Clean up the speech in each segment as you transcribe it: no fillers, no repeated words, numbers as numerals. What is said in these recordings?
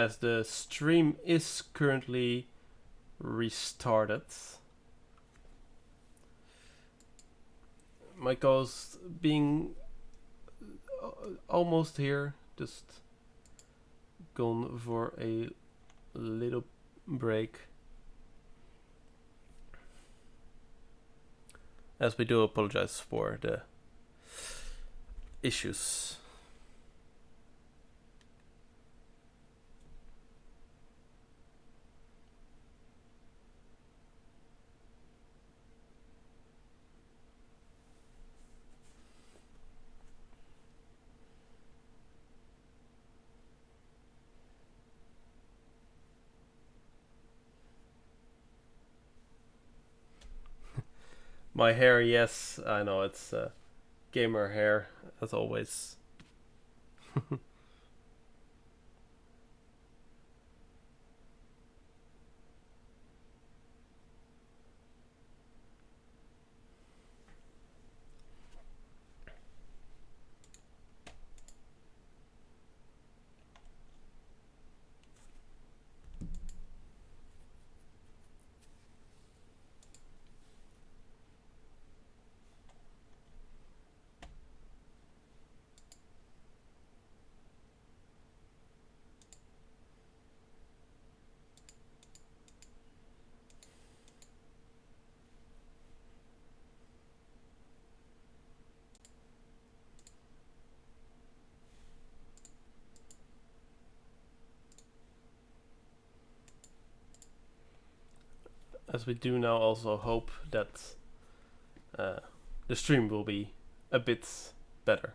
as the stream is currently restarted. My co-host being almost here, just gone for a little break. As we do apologize for the issues. My hair, yes, I know it's gamer hair as always. As we do now also hope that the stream will be a bit better.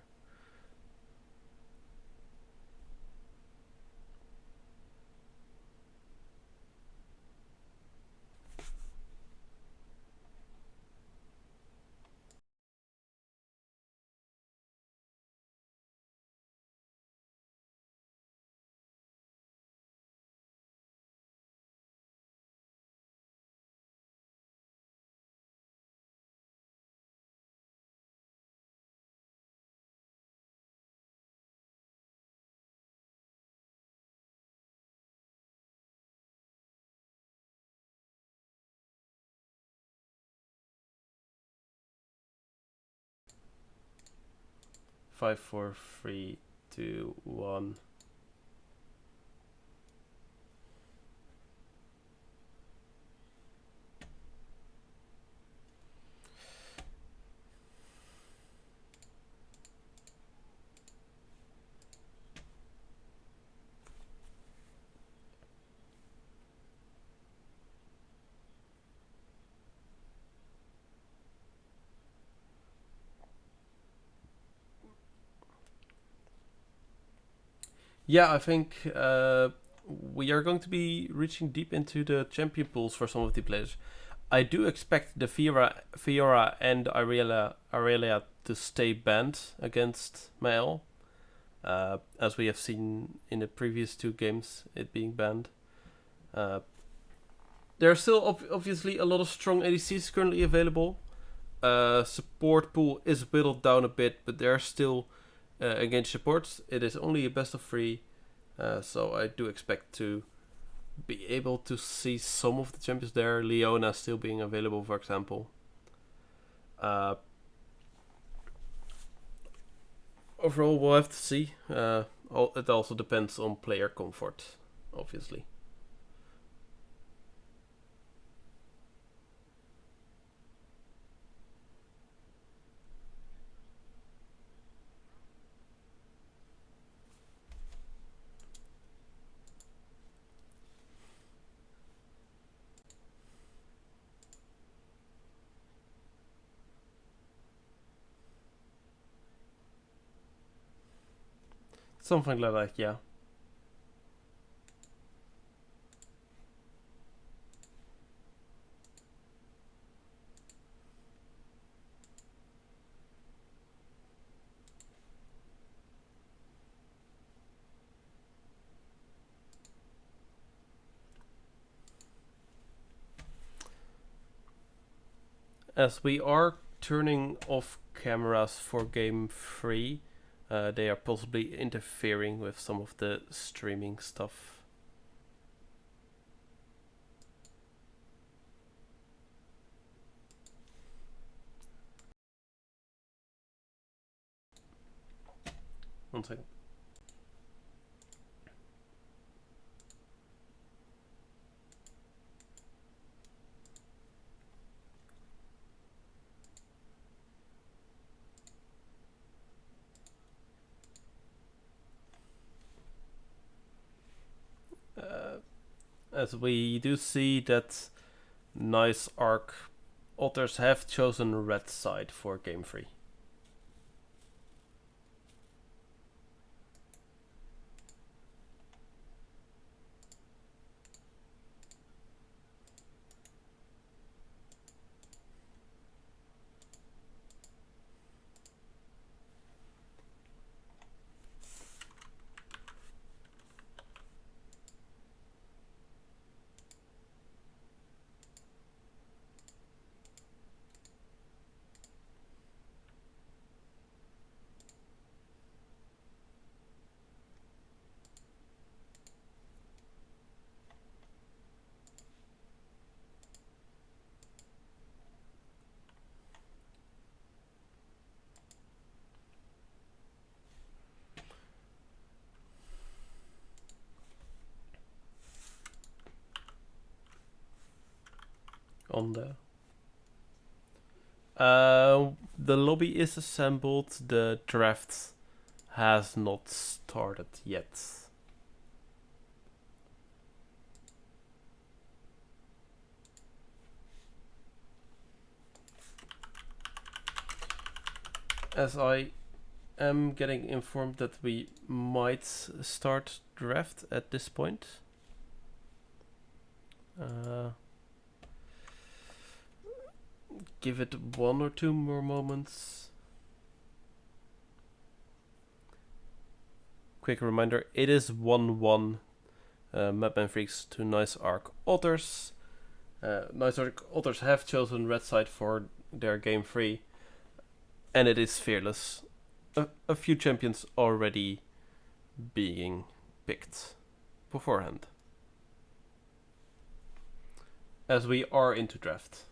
Five, four, three, two, one. Yeah, I think we are going to be reaching deep into the champion pools for some of the players. I do expect the Fiora and Aurelia to stay banned against Mael, as we have seen in the previous two games, it being banned. There are still obviously a lot of strong ADCs currently available. Support pool is whittled down a bit, but there are still against supports. It is only a best of 3, so I do expect to be able to see some of the champions there. Leona still being available, for example. Overall, we'll have to see. It also depends on player comfort, obviously. Something like that, yeah. As we are turning off cameras for game 3, they are possibly interfering with some of the streaming stuff. 1 second. As we do see that nice arc, Otters have chosen red side for game 3. On the lobby is assembled. The draft has not started yet. As I am getting informed that we might start draft at this point. Give it 1 or 2 more moments. Quick reminder, it is 1-1 MadMen Freaks to Nice Arc Otters. Nice Arc Otters have chosen red side for their game 3. And it is Fearless. A few champions already being picked beforehand. As we are into draft.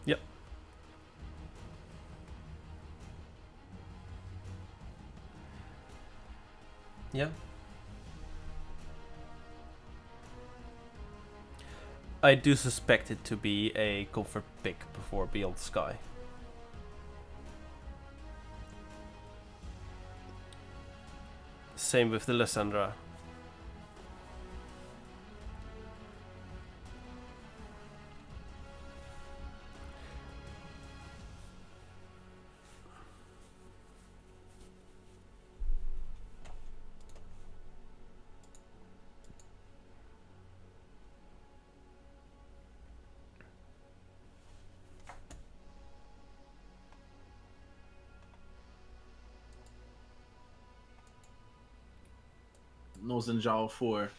Yep. Yeah. I do suspect it to be a comfort pick before Beyond Sky. Same with the Lysandra. Nozenjao for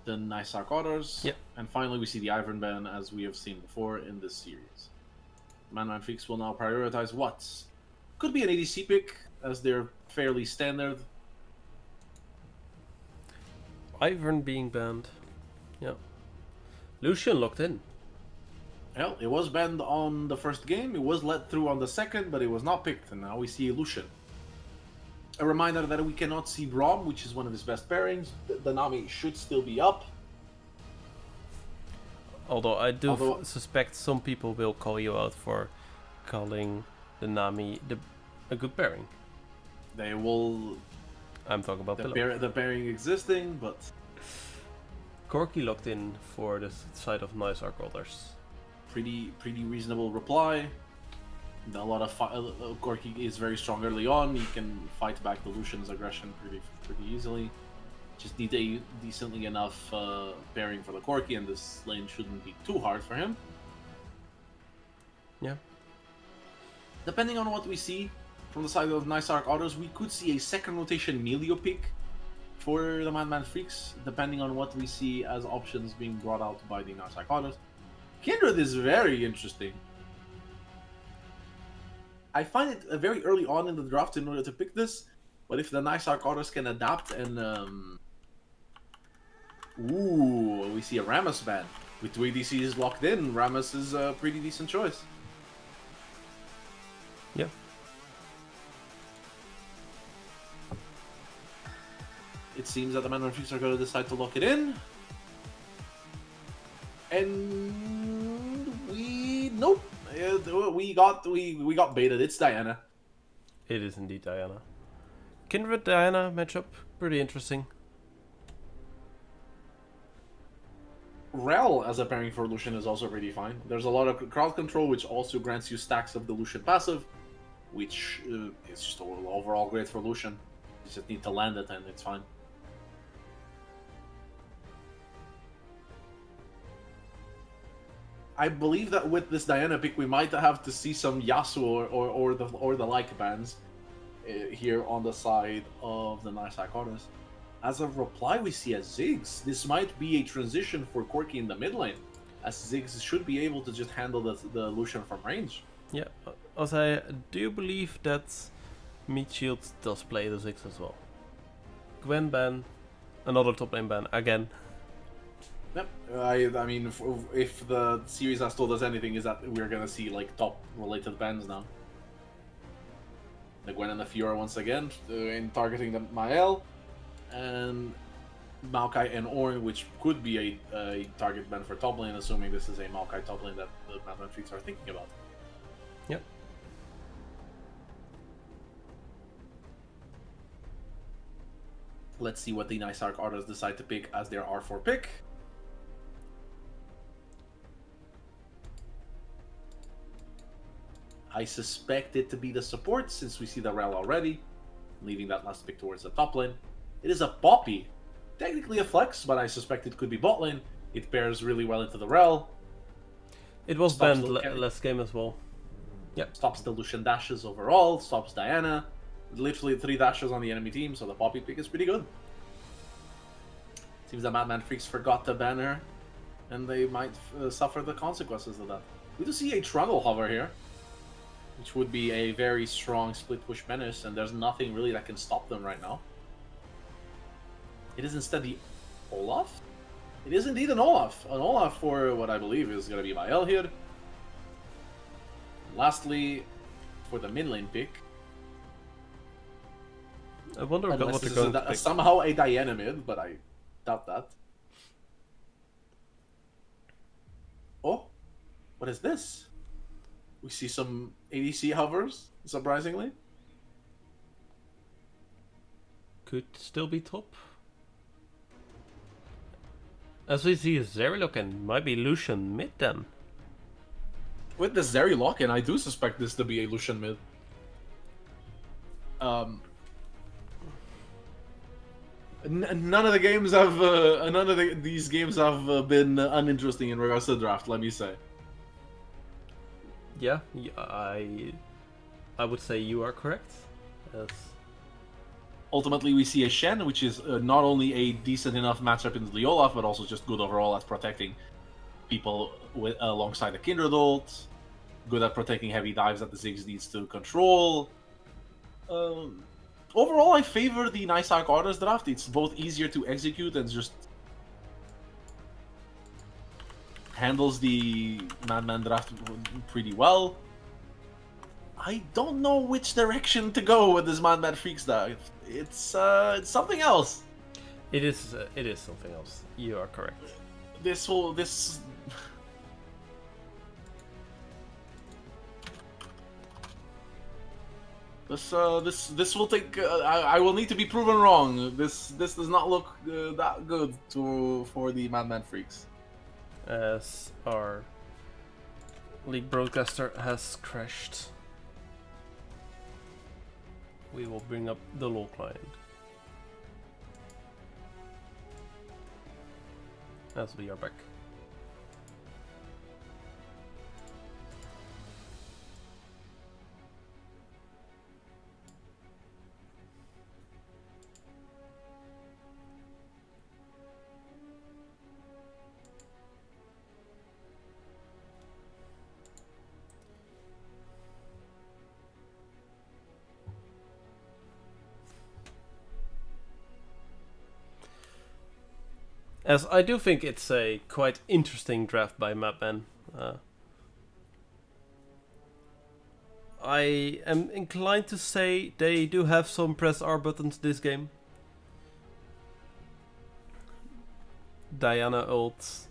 the Nice Arc Otters. Yep. And finally, we see the Ivern ban as we have seen before in this series. MadMen Freaks will now prioritize what could be an ADC pick, as they're fairly standard. Ivern being banned. Yeah. Lucian locked in. Hell, it was banned on the first game, it was let through on the second, but it was not picked, and now we see Lucian. A reminder that we cannot see Braum, which is one of his best pairings. The Nami should still be up. Although I do suspect some people will call you out for calling the Nami a good pairing. They will... I'm talking about the pairing existing, but... Corki locked in for the side of Nice Arc Otters. Pretty reasonable reply. A lot of Corki is very strong early on. He can fight back the Lucian's aggression pretty easily. Just need a decently enough pairing for the Corki, and this lane shouldn't be too hard for him. Yeah. Depending on what we see from the side of Nice Arc Otters, we could see a second rotation Melio pick for the MadMen Freaks, depending on what we see as options being brought out by the Nice Otters. Kindred is very interesting. I find it very early on in the draft in order to pick this, but if the Nice Otters can adapt and ooh, we see a Rammus ban. With 2 ADCs locked in, Rammus is a pretty decent choice. Yeah. It seems that the MadMen Freaks are going to decide to lock it in. And nope. We got baited. It's Diana. It is indeed Diana. Kindred Diana matchup, pretty interesting. Rel as a pairing for Lucian is also pretty fine. There's a lot of crowd control, which also grants you stacks of the Lucian passive, which is just overall great for Lucian. You just need to land it and it's fine. I believe that with this Diana pick, we might have to see some Yasuo or the like bans here on the side of the Nice Otters. As a reply, we see a Ziggs. This might be a transition for Corki in the mid lane, as Ziggs should be able to just handle the Lucian from range. Yeah, also I do believe that Meat Shield does play the Ziggs as well. Gwen ban, another top lane ban again. Yep. I mean, if the series has told us anything, is that we're gonna see like top related bans now. The Gwen and the Fiora once again in targeting the Mael, and Maokai and Ornn, which could be a target ban for top lane, assuming this is a Maokai top lane that the MadMen Freaks are thinking about. Yep. Let's see what the Nice Otters decide to pick as their R4 pick. I suspect it to be the support, since we see the Rel already, leaving that last pick towards the top lane. It is a Poppy. Technically a flex, but I suspect it could be bot lane. It pairs really well into the Rel. It was banned last game as well. Yep. Stops the Lucian dashes overall, stops Diana. Literally 3 dashes on the enemy team, so the Poppy pick is pretty good. Seems the MadMen Freaks forgot to ban her, and they might suffer the consequences of that. We do see a Trundle hover here, which would be a very strong split push menace, and there's nothing really that can stop them right now. It is instead the Olaf? It is indeed an Olaf. An Olaf for what I believe is going to be Mael here. And lastly, for the mid lane pick. I wonder what they're going to pick. Somehow a Diana mid, but I doubt that. Oh, what is this? We see some ADC hovers, surprisingly. Could still be top. As we see Zerilock and might be Lucian mid then. With the Zeri lock-in, I do suspect this to be a Lucian mid. None of the games have, these games have been uninteresting in regards to the draft. Let me say. Yeah, I would say you are correct. Yes. Ultimately, we see a Shen, which is not only a decent enough matchup into the Olaf, but also just good overall at protecting people alongside the Kindred ult. Good at protecting heavy dives that the Ziggs needs to control. Overall, I favor the Nice Otters draft. It's both easier to execute and just handles the MadMen draft pretty well. I don't know which direction to go with this MadMen Freaks draft. It's something else. It is something else. You are correct. This will take. I will need to be proven wrong. This does not look that good for the MadMen Freaks. As our league broadcaster has crashed, we will bring up the LoL client. As we are back. As I do think it's a quite interesting draft by MadMen. I am inclined to say they do have some press R buttons this game. Diana ult,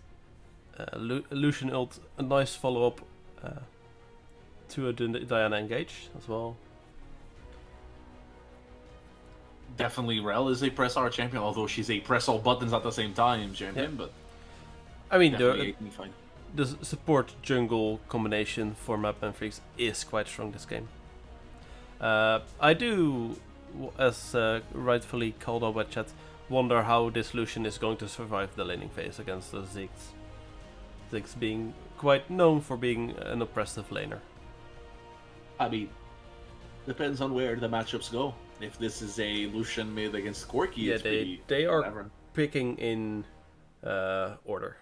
Lucian ult, a nice follow-up to a Diana engage as well. Definitely Rel is a press R champion, although she's a press all buttons at the same time champion, Yeah. but I mean, definitely fine. the support jungle combination for MadMen Freaks is quite strong this game. I do, as rightfully called out by chat, wonder how this Lucian is going to survive the laning phase against the Ziggs. Ziggs being quite known for being an oppressive laner. I mean, depends on where the matchups go. If this is a Lucian mid against Corki, Yeah, it's they are whatever. picking in order.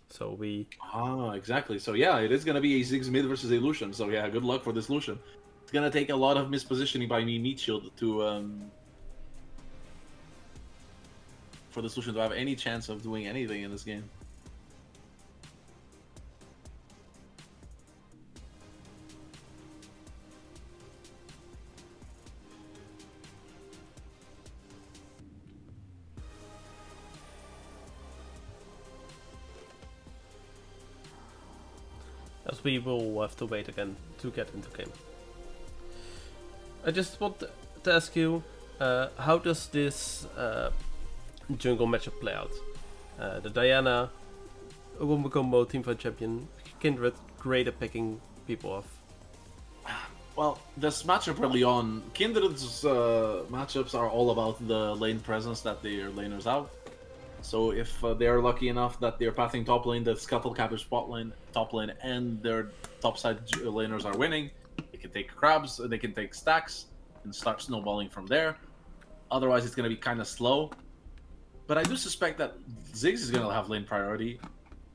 So we... Exactly. So yeah, it is going to be a Ziggs mid versus a Lucian. So yeah, good luck for this Lucian. It's going to take a lot of mispositioning by me Meat Shield to for this Lucian to have any chance of doing anything in this game. As we will have to wait again to get into game. I just want to ask you, how does this jungle matchup play out? The Diana, a Wombo combo, teamfight champion, Kindred, great at picking people off. Well, this matchup early on, Kindred's matchups are all about the lane presence that their laners out. So if they are lucky enough that they're pathing top lane, the Scuttle captures spot lane, top lane, and their topside laners are winning, they can take crabs, they can take stacks, and start snowballing from there. Otherwise, it's going to be kind of slow. But I do suspect that Ziggs is going to have lane priority.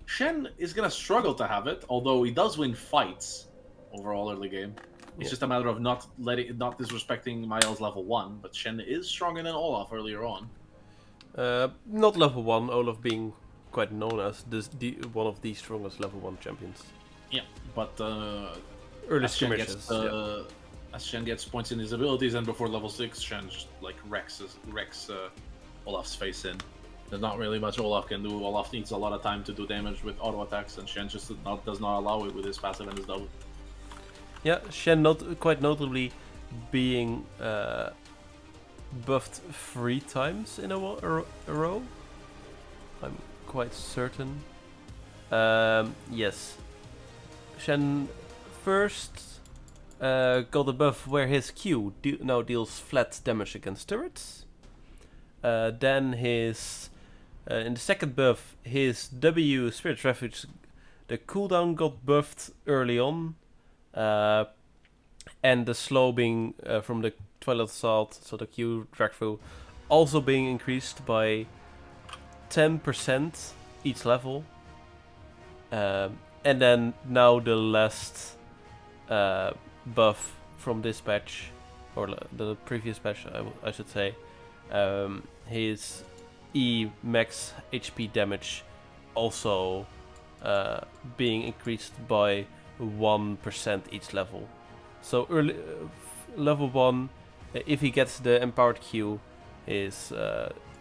Shen is going to struggle to have it, although he does win fights overall early game. It's just a matter of not disrespecting Mael's level 1, but Shen is stronger than Olaf earlier on. Not level 1, Olaf being quite known as one of the strongest level 1 champions. Yeah, but Early as Shen skirmishes, as Shen gets points in his abilities, and before level 6, Shen just like wrecks Olaf's face in. There's not really much Olaf can do. Olaf needs a lot of time to do damage with auto attacks, and Shen just does not allow it with his passive and his double. Yeah, Shen quite notably being buffed 3 times in a row. I'm quite certain. Yes. Shen first got a buff where his Q now deals flat damage against turrets. Then his in the second buff, his W Spirit Refuge, the cooldown got buffed early on. And the slow being from the Twilight Assault, so the Q drag through, also being increased by 10% each level. And then now the last buff from this patch, or the previous patch, I should say, his E max HP damage also being increased by 1% each level. So early level 1, if he gets the empowered Q, is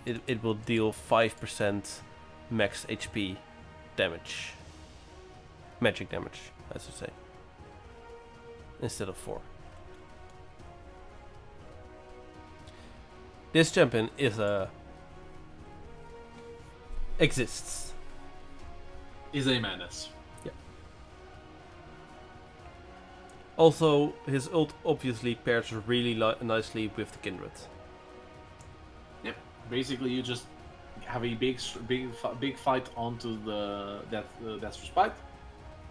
it will deal 5% max HP damage, magic damage, I should say, instead of 4. This champion exists. Is a menace. Also, his ult obviously pairs really nicely with the Kindred. Yep. Basically, you just have a big fight onto the Death's Respite.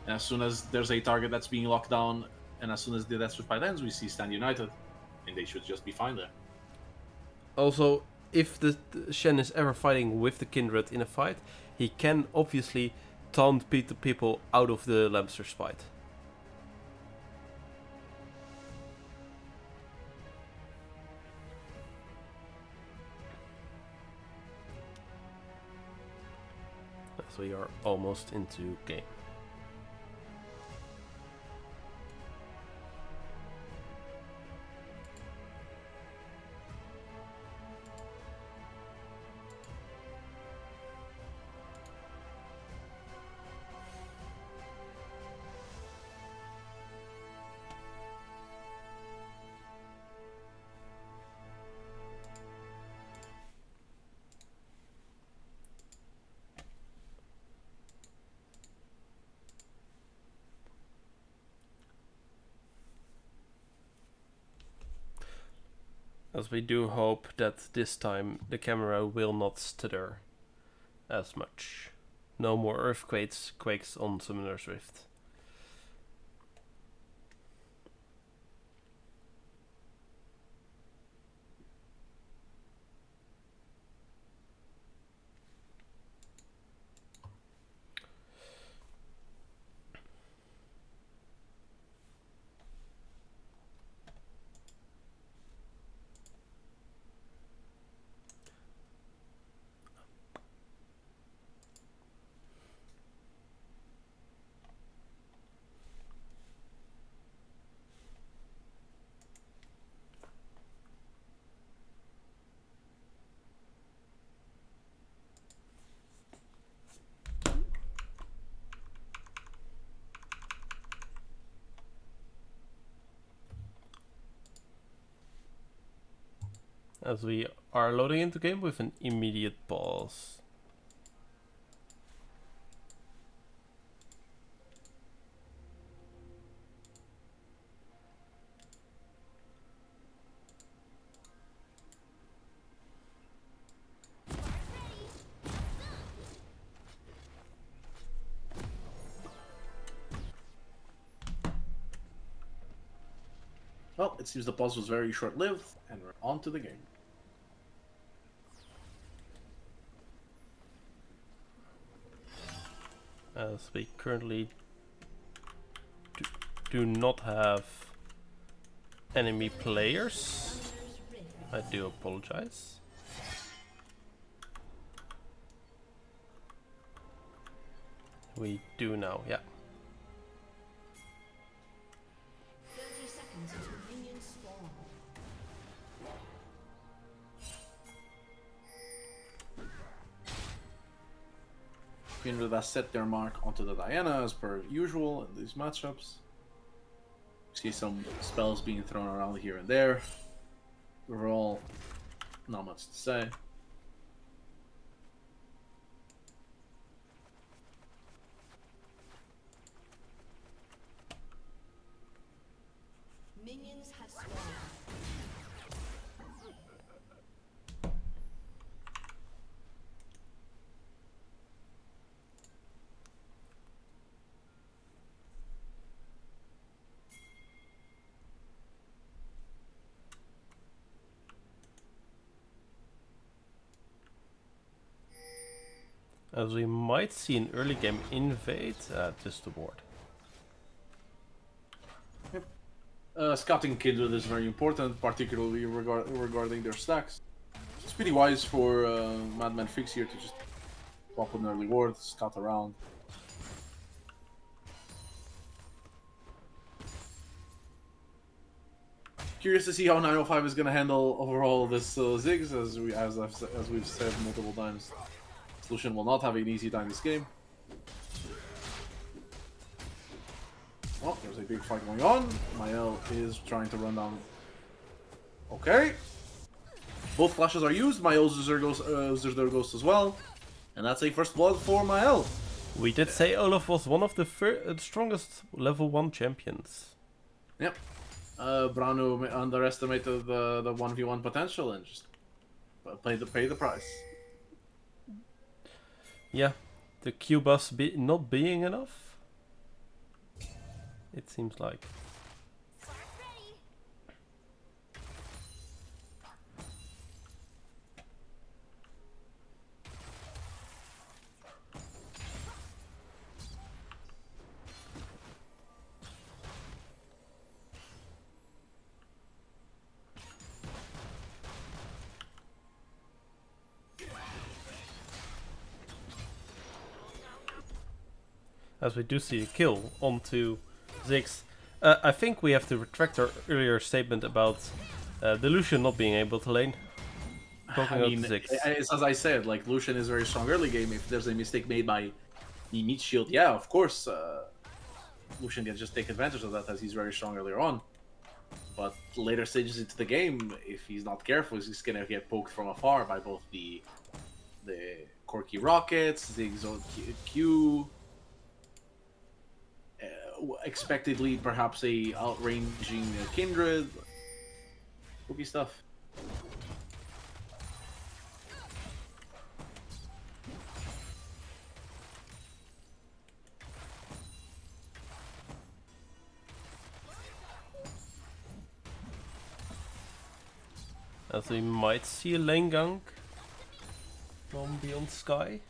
And as soon as there's a target that's being locked down, and as soon as the Death's Respite ends, we see Stand United, and they should just be fine there. Also, if the Shen is ever fighting with the Kindred in a fight, he can obviously taunt people out of the Lamster Spite. as we are almost into game. As we do hope that this time the camera will not stutter as much. No more quakes on Summoner's Rift. As we are loading into game with an immediate pause. Well, it seems the pause was very short-lived, and we're on to the game. As we currently do not have enemy players. I do apologize. We do now, yeah. 30 seconds until minions spawn. Queen has set their mark onto the Diana as per usual in these matchups. See some spells being thrown around here and there. Overall, not much to say. Minions have spawned. As we might see an early game invade just the ward. Scouting Kindred is very important, particularly regarding their stacks. It's pretty wise for MadMen Fix here to just pop an early ward, scout around. Curious to see how 905 is going to handle overall this Ziggs, as we've said multiple times. Solution will not have an easy time this game. Oh, there's a big fight going on. Mael is trying to run down. Okay. Both flashes are used. Mael's Zerder Ghost as well. And that's a first blood for Mael. We did say Olaf was one of the strongest level 1 champions. Yep. Branu underestimated the 1v1 potential and just pay the price. Yeah, the Q bus not being enough. It seems like. As we do see a kill onto Ziggs. I think we have to retract our earlier statement about the Lucian not being able to lane. I mean, it's as I said, like Lucian is very strong early game. If there's a mistake made by the meat shield, yeah, of course, Lucian can just take advantage of that as he's very strong earlier on. But later stages into the game, if he's not careful, he's gonna get poked from afar by both the Corki rockets, Ziggs Q, expectedly perhaps a outranging Kindred, spooky stuff. As we might see a lane gank from Beyond Sky.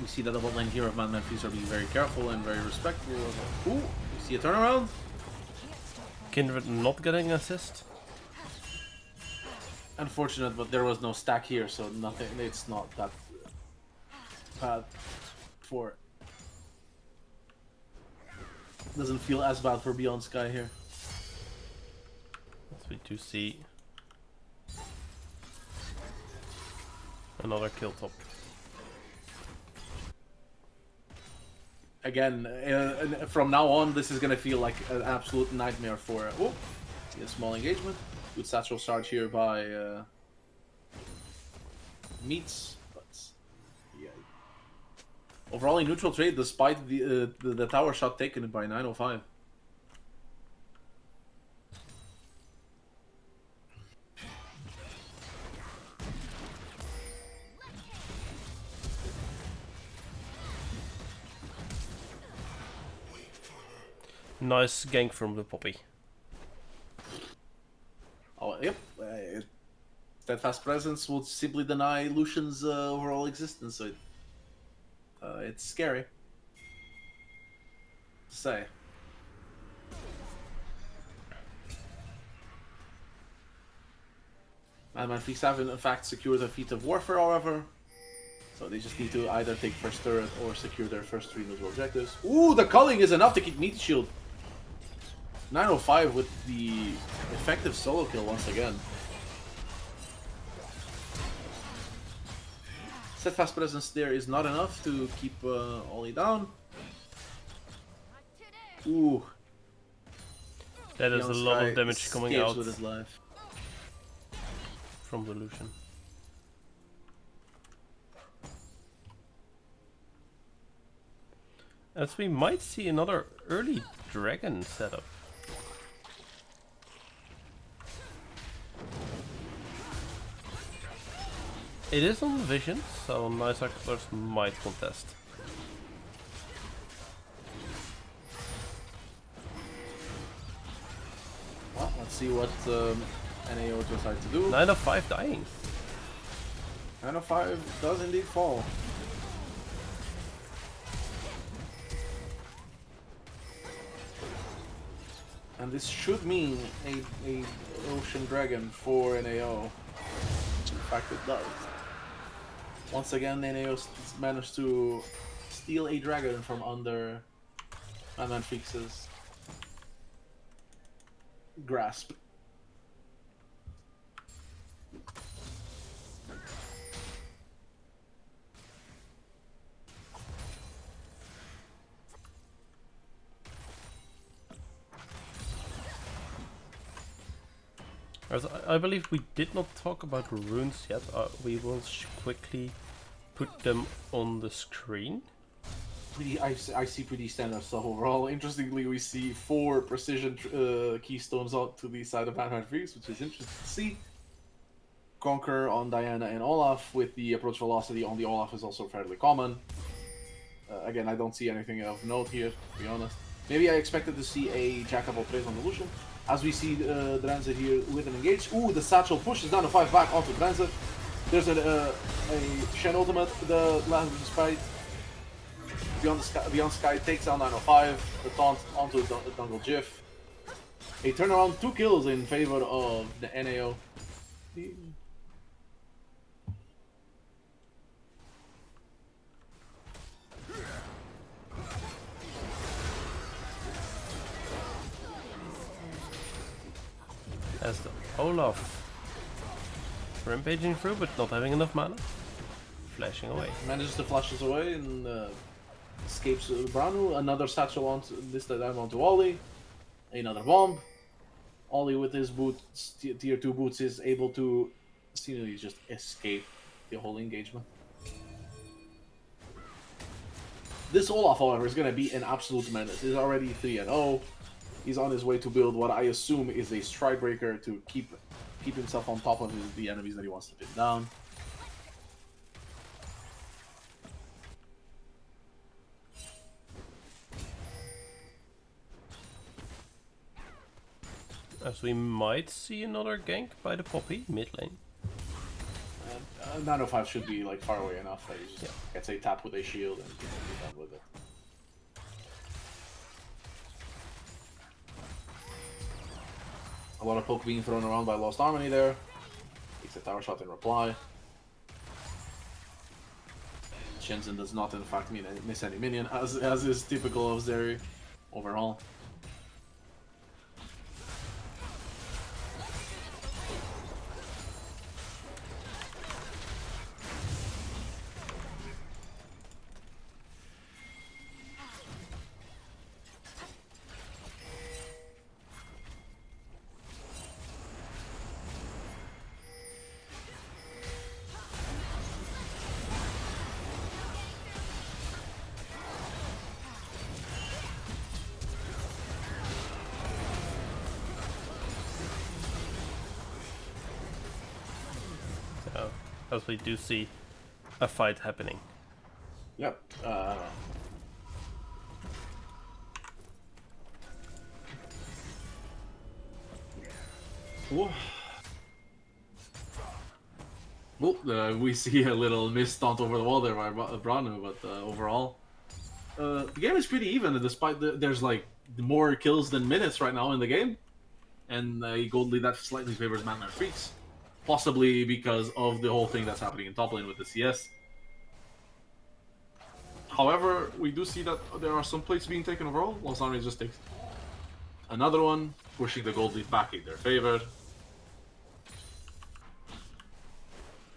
We see that the bot lane here of MadMen are being very careful and very respectful. Ooh, we see a turnaround. Kindred not getting assist. Unfortunate, but there was no stack here, so nothing. It's not that bad for. Doesn't feel as bad for Beyond Sky here. As we do see another kill top. Again, from now on, this is gonna feel like an absolute nightmare for. Oh, see a small engagement. Good satchel charge here by Meats, but yeah. Overall, a neutral trade despite the tower shot taken by 905. Nice gank from the Poppy. Oh, yep. Steadfast Presence will simply deny Lucian's overall existence, so it's scary to say. MadMen have in fact secured the feat of warfare, however. So they just need to either take first turret or secure their first 3 neutral objectives. Ooh, the culling is enough to keep Meat Shield. 905 with the effective solo kill once again. Steadfast Presence there is not enough to keep Ollie down. Ooh. That is a lot of damage coming out with his life. from the Lucian. As we might see another early dragon setup. It is on vision, so Nice Otters might contest. Well, let's see what NAO decide to do. 905 dying. 905 does indeed fall. And this should mean a Ocean Dragon for NAO. In fact, it does. Once again, NAO managed to steal a dragon from under MadMen Freaks' grasp. As I believe we did not talk about runes yet. We will quickly put them on the screen. I see pretty standard stuff overall. Interestingly, we see 4 precision keystones out to the side of MadMen Freaks, which is interesting to see. Conquer on Diana and Olaf, with the approach velocity on the Olaf is also fairly common. Again, I don't see anything of note here, to be honest. Maybe I expected to see a Jack of all trades on the Lucian. As we see Dranzer here with an engage. Ooh, the satchel pushes down to 5 back onto Dranzer. There's a Shen ultimate, the last fight. Beyond Sky takes down 905. The taunt onto the Dungle Jiff. A turnaround, 2 kills in favor of the NAO. As the Olaf rampaging through, but not having enough mana. Flashing away. Manages to flash us away and escapes Branu. Another satchel onto this time onto Ollie. Another bomb. Ollie with his boots, tier 2 boots, is able to seemingly just escape the whole engagement. This Olaf, however, is going to be an absolute menace. He's already 3-0. He's on his way to build what I assume is a stride breaker to keep himself on top of the enemies that he wants to pin down. As we might see another gank by the Poppy mid lane. 905 should be like far away enough that he just gets a tap with a shield and be done with it. A lot of poke being thrown around by Lost Harmony there. Takes a tower shot in reply. Shenzhen does not in fact miss any minion, as is typical of Zeri overall. As we do see a fight happening. Yep. Well, we see a little missed taunt over the wall there by Branu, but overall, the game is pretty even. Despite there's like more kills than minutes right now in the game, and a gold lead that slightly favors MadMen Freaks. Possibly because of the whole thing that's happening in top lane with the CS. However, we do see that there are some plates being taken overall. Lost Army just takes another one, pushing the gold lead back in their favor.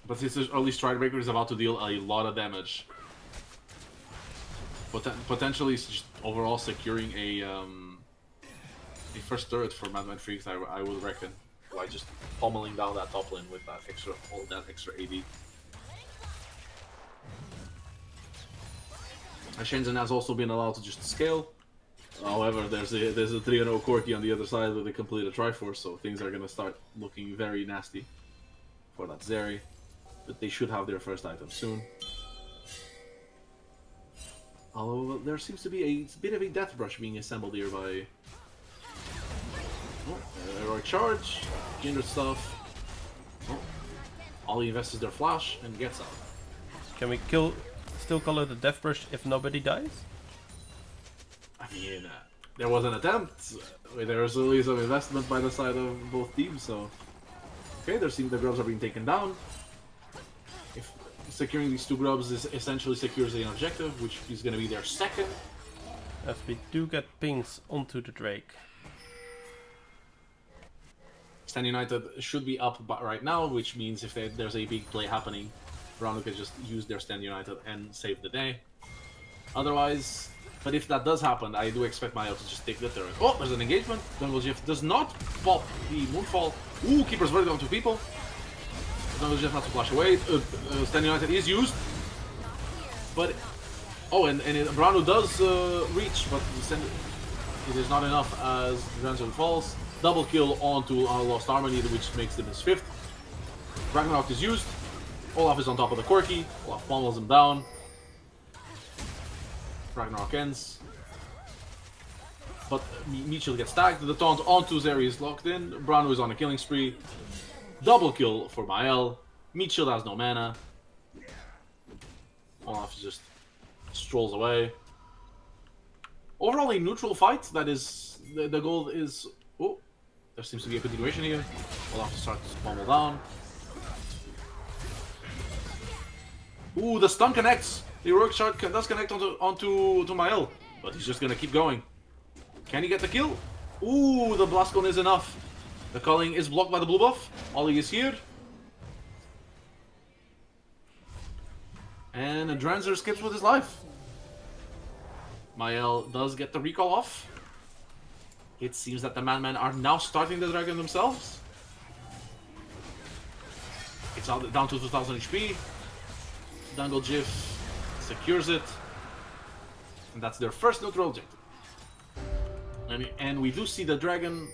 But this early Stride Breaker is about to deal a lot of damage. Potentially just overall securing a first turret for MadMen Freaks, I would reckon. By just pummeling down that top lane with all that extra AD. Shenzhen has also been allowed to just scale. However, there's a 3-0 Corki on the other side with a completed Triforce, so things are gonna start looking very nasty for that Zeri. But they should have their first item soon. Although there seems to be a bit of a death brush being assembled here by Heroic Charge, Kindred stuff. Ollie invests their flash and gets out. Can we still call it a death brush if nobody dies? I mean, there was an attempt. There was really some investment by the side of both teams, so... Okay, the grubs are being taken down. If securing these 2 grubs essentially secures an objective, which is going to be their second. As we do get pings onto the Drake. Stand United should be up right now, which means if there's a big play happening, Branu can just use their Stand United and save the day. Otherwise, but if that does happen, I do expect Mayo to just take the turret. Oh, there's an engagement. Jungle Jiff does not pop the Moonfall. Ooh, Keeper's Verdict on 2 people. Jungle Jiff has to flash away. Stand United is used. But, oh, and Branu does reach, but it is not enough as Ransom falls. Double kill onto Lost Harmony, which makes them his 5th. Ragnarok is used. Olaf is on top of the Corki. Olaf pummels him down. Ragnarok ends. But Mitchell gets tagged. The taunt onto Zeri is locked in. Branu is on a killing spree. Double kill for Mael. Mitchell has no mana. Olaf just strolls away. Overall, a neutral fight. That is the goal is. Oh, there seems to be a continuation here. We'll have to start to pummel down. Ooh, the stun connects. The heroic shot does connect onto Mael, but he's just gonna keep going. Can he get the kill? Ooh, the blast cone is enough. The culling is blocked by the blue buff. Ollie is here. And Dranzer skips with his life. Mael does get the recall off. It seems that the MadMen are now starting the dragon themselves. It's down to 2000 HP. Dangle Jiff secures it. And that's their first neutral objective. And we do see the dragon.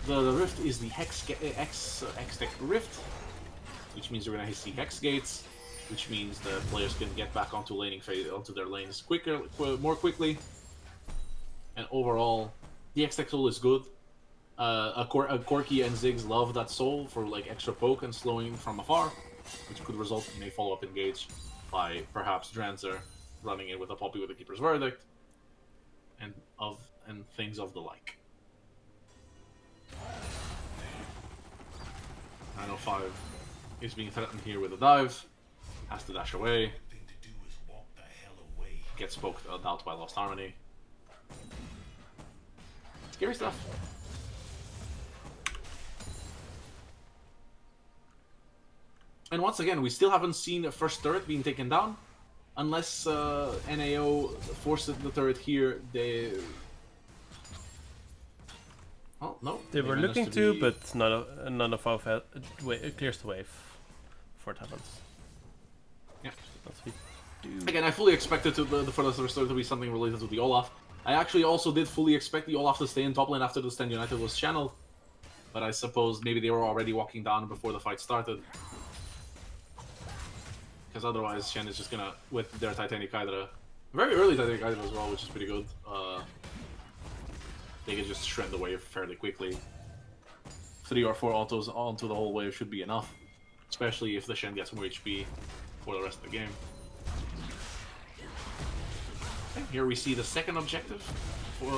The rift is the X-Tech Rift, which means you're gonna see Hex Gates, which means the players can get back onto laning phase, onto their lanes more quickly. And overall, the X-Tech soul is good. Corki and Ziggs love that soul for like extra poke and slowing from afar, which could result in a follow-up engage by perhaps Dranzer running in with a Poppy with a Keeper's Verdict, and things of the like. 905 is being threatened here with a dive. Has to dash away. Gets poked out by Lost Harmony. Scary stuff. And once again, we still haven't seen a first turret being taken down. Unless NAO forces the turret here, they... Oh, no. They were looking to, but none of our clears the wave before it happens. Yeah. That's what we do. Again, I fully expected the first restore to be something related to the Olaf. I actually also did fully expect the Olaf to stay in top lane after the Stand United was channeled. But I suppose maybe they were already walking down before the fight started. Because otherwise, Shen is just gonna, with their Titanic Hydra, very early Titanic Hydra as well, which is pretty good. They can just shred the wave fairly quickly. 3 or 4 autos onto the whole wave should be enough, especially if the Shen gets more HP for the rest of the game. And here we see the second objective, for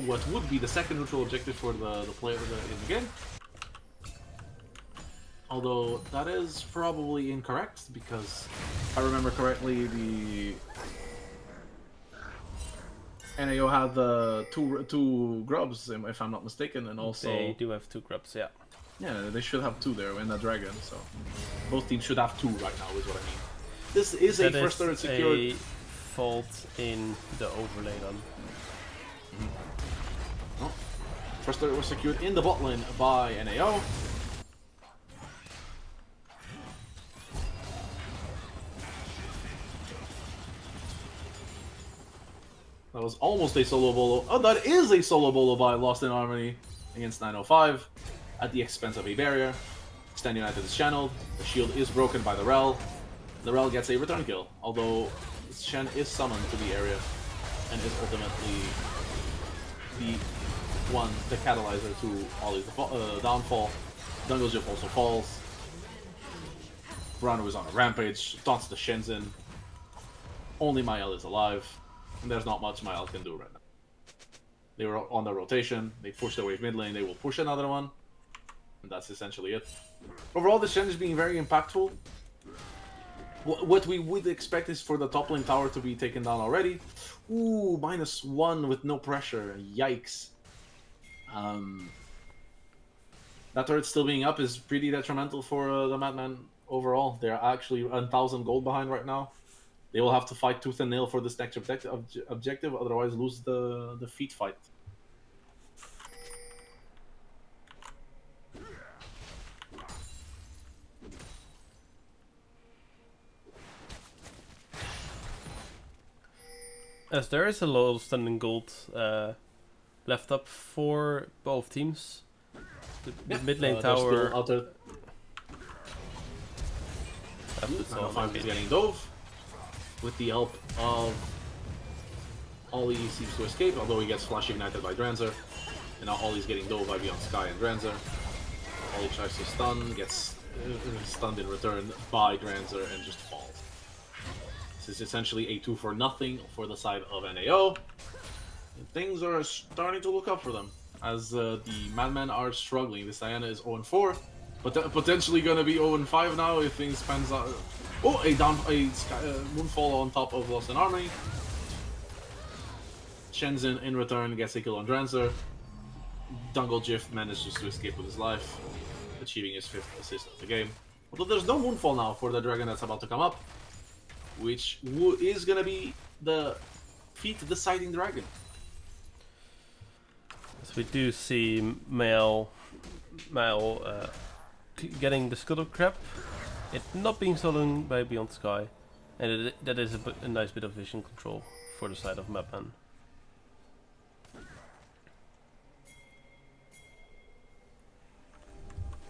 what would be the second neutral objective for the player in the game. Although that is probably incorrect, because if I remember correctly, the NAO had the two grubs, if I'm not mistaken, and also they do have 2 grubs, yeah. Yeah, they should have 2 there in the dragon. So both teams should have 2 right now, is what I mean. This is a first turret secured. A fault in the overlay then. Oh. First turret was secured in the bot lane by NAO. That was almost a solo bolo. Oh, that is a solo bolo by Lost in Harmony against 905 at the expense of a barrier. Stand United is channeled. The shield is broken by the Rel. The Rel gets a return kill, although Shen is summoned to the area and is ultimately the catalyzer to Ollie's downfall. Jungle Jiff also falls. Brando is on a rampage, taunts the Shenzhen. Only Mael is alive. And there's not much Mael can do right now. They were on the rotation, they pushed the wave mid lane, they will push another one. And that's essentially it. Overall, the Shen is being very impactful. What we would expect is for the top lane tower to be taken down already. Ooh, -1 with no pressure. Yikes. That turret still being up is pretty detrimental for the MadMen overall. They're actually 1,000 gold behind right now. They will have to fight tooth and nail for this next objective, otherwise lose the feet fight. As there is a lot of standing gold left up for both teams. The mid lane tower. Valanth is getting dove. With the help of Ollie seems to escape, although he gets flash ignited by Dranzer. And now Ollie's getting dove by Beyond Sky and Dranzer. Ollie tries to stun, gets stunned in return by Dranzer and just falls. This is essentially a 2 for nothing for the side of NAO. things are starting to look up for them as the MadMen are struggling. This Diana is 0-4, but potentially gonna be 0-5 now if things pans out. Oh, a Moonfall on top of Lost in Harmony. Shenzhen in return gets a kill on Drancer. Dungle Jiff manages to escape with his life, achieving his 5th assist of the game. Although there's no Moonfall now for the dragon that's about to come up, which is gonna be the feat deciding dragon. So we do see Mael getting the Scuttle Crab, it not being stolen by Beyond Sky, and that is a nice bit of vision control for the side of MadMen.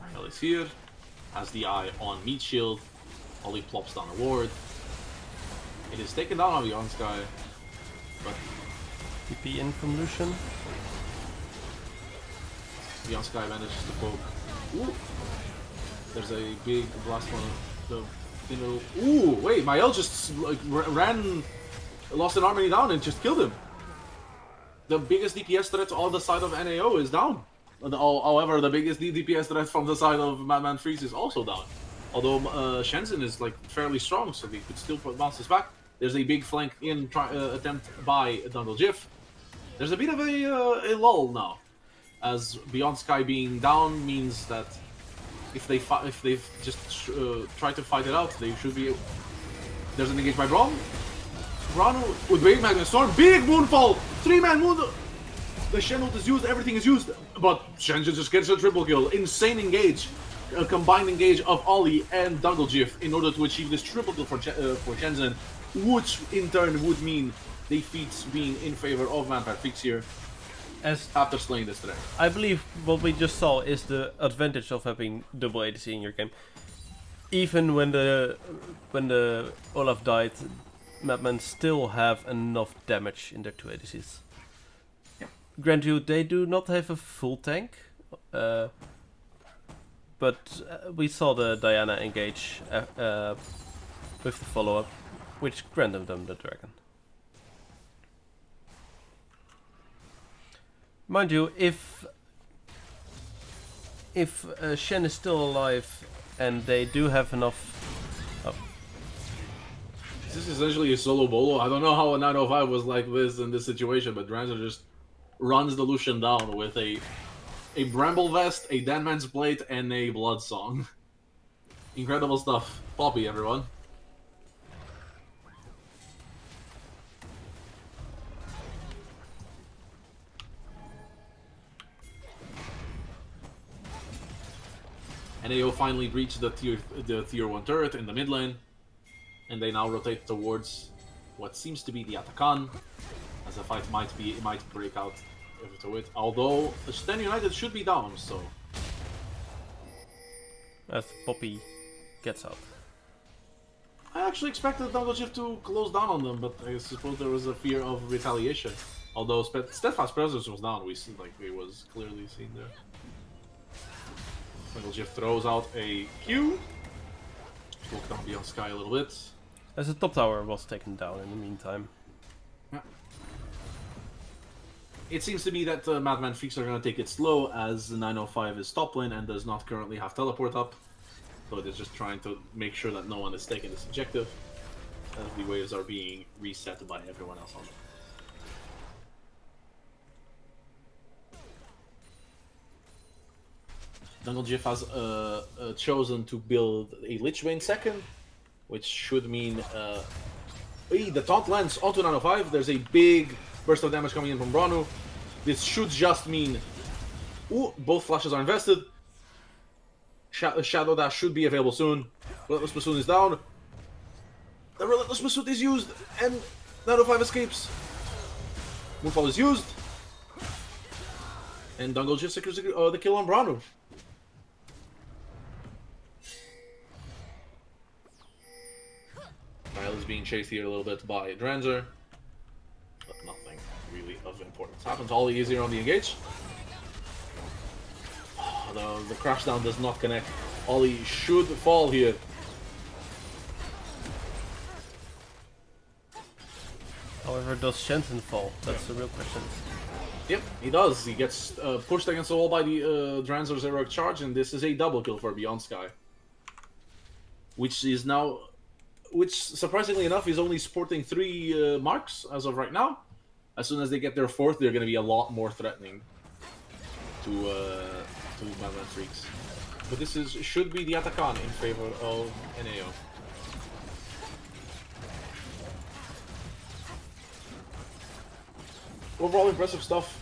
Mael is here, has the eye on Meat Shield. Ollie plops down a ward. It is taken down on Beyond Sky, but TP in from Lucian. Beyond Sky manages to poke. Ooh. There's a big blast one. Ooh, wait, Mael just like ran Lost in Harmony down and just killed him. The biggest DPS threat on the side of NAO is down. However, the biggest DPS threat from the side of Madman Freeze is also down. Although Shenzhen is like fairly strong, so they could still bounce this back. There's a big flank in attempt by Dungle Jiff. There's a bit of a lull now, as Beyond Sky being down means that if they just try to fight it out, they should be. There's an engage by Braun. Braun with Big Magnet Storm, big Moonfall, 3-man Moon. The Shen ult is used, everything is used, but Shenzhen just gets a triple kill. Insane engage, a combined engage of Ollie and Dungle Jiff in order to achieve this triple kill for Shenzhen, which in turn would mean defeats being in favor of Vampire Fix here. As After slaying this threat. I believe what we just saw is the advantage of having double ADC in your game. Even when the Olaf died, MadMen still have enough damage in their 2 ADCs. Yeah. Grant you, they do not have a full tank, but we saw the Diana engage with the follow-up, which granted them the dragon. Mind you, if Shen is still alive and they do have enough. Oh. This is essentially a solo bolo. I don't know how a 905 was like this in this situation, but Drancer just runs the Lucian down with a Bramble Vest, a Deadman's Plate, and a Blood Song. Incredible stuff. Poppy, everyone. NAO finally breached the tier 1 turret in the mid lane, and they now rotate towards what seems to be the Atakan, as a fight might break out to it. Although Sten United should be down, so As Poppy gets out. I actually expected Dungle Jiff to close down on them, but I suppose there was a fear of retaliation. Although Steadfast Presence was down, it was clearly seen there. Dungle Jiff throws out a Q. Look down Beyond Sky a little bit. As the top tower was taken down in the meantime. Yeah. It seems to me that Madman Freaks are going to take it slow, as the 905 is top lane and does not currently have teleport up. So they're just trying to make sure that no one is taking this objective, as the waves are being reset by everyone else on them. Dungle Jiff has chosen to build a Lich Bane second, which should mean the taunt lands onto 905. There's a big burst of damage coming in from Branu. This should just mean both flashes are invested. Shadow Dash should be available soon. Relentless Pursuit is down. The Relentless Pursuit is used, and 905 escapes. Moonfall is used, and Dungle Jiff secures the kill on Branu. Kyle is being chased here a little bit by Dranzer, but nothing really of importance happens. Ollie is here on the engage. The crash down does not connect. Ollie should fall here. However, does Shenton fall? That's the real question. Yep, he does. He gets pushed against the wall by the Dranzor's heroic charge, and this is a double kill for Beyond Sky. Which is now... Which, surprisingly enough, is only sporting 3 marks as of right now. As soon as they get their 4th, they're going to be a lot more threatening to MadMen Freaks. But this should be the Atakan in favor of NAO. Overall impressive stuff.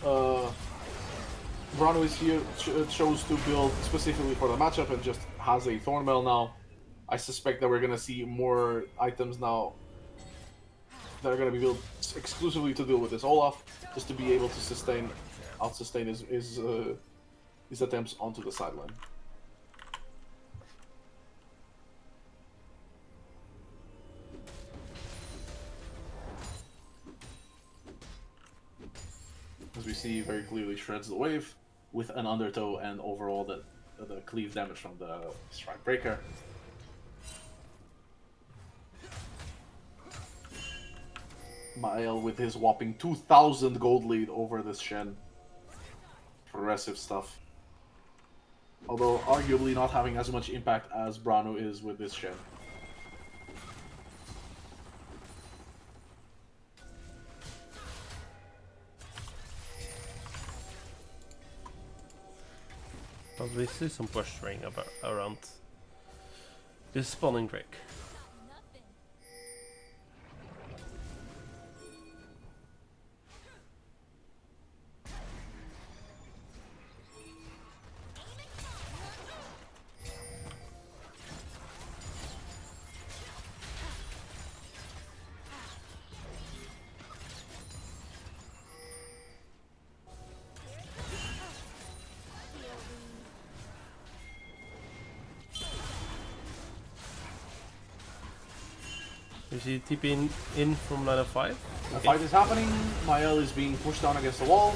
Brano is here, chose to build specifically for the matchup and just has a Thornmail now. I suspect that we're going to see more items now that are going to be built exclusively to deal with this Olaf, just to be able to out-sustain his attempts onto the sideline. As we see, very clearly shreds the wave with an undertow and overall the cleave damage from the Strike Breaker. Mael with his whopping 2,000 gold lead over this Shen. Progressive stuff. Although arguably not having as much impact as Brano is with this Shen. Probably see some posturing around this spawning Drake. Is he TPing in from 905? The fight is happening. Mael is being pushed down against the wall.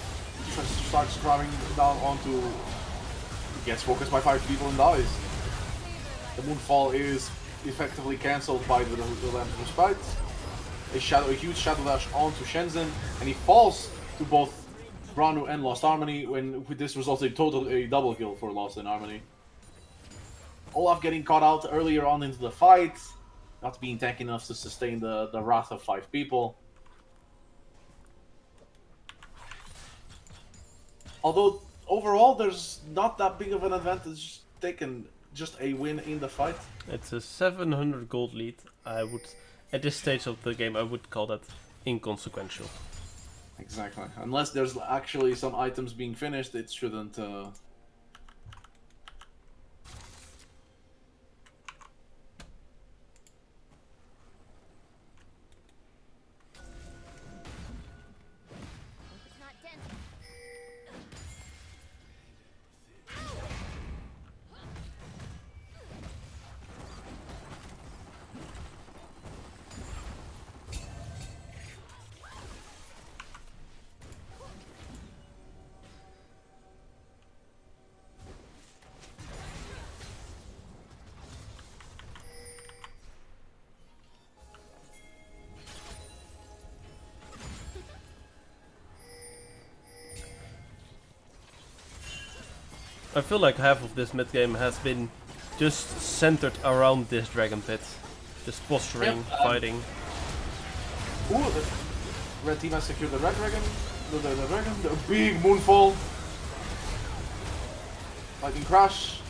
Starts driving down onto... Gets focused by 5 people and dies. The Moonfall is effectively cancelled by the Relentless Fight. A huge Shadow Dash onto Shenzhen, and he falls to both Branu and Lost Harmony, when this results in a double kill for Lost and Harmony. Olaf getting caught out earlier on into the fight. Not being tanky enough to sustain the wrath of 5 people. Although, overall, there's not that big of an advantage taken. Just a win in the fight. It's a 700 gold lead. At this stage of the game, I would call that inconsequential. Exactly. Unless there's actually some items being finished, it shouldn't... I feel like half of this mid game has been just centered around this dragon pit. Just posturing, fighting. Ooh, the red team has secured the red dragon. The big moonfall. Lightning crash.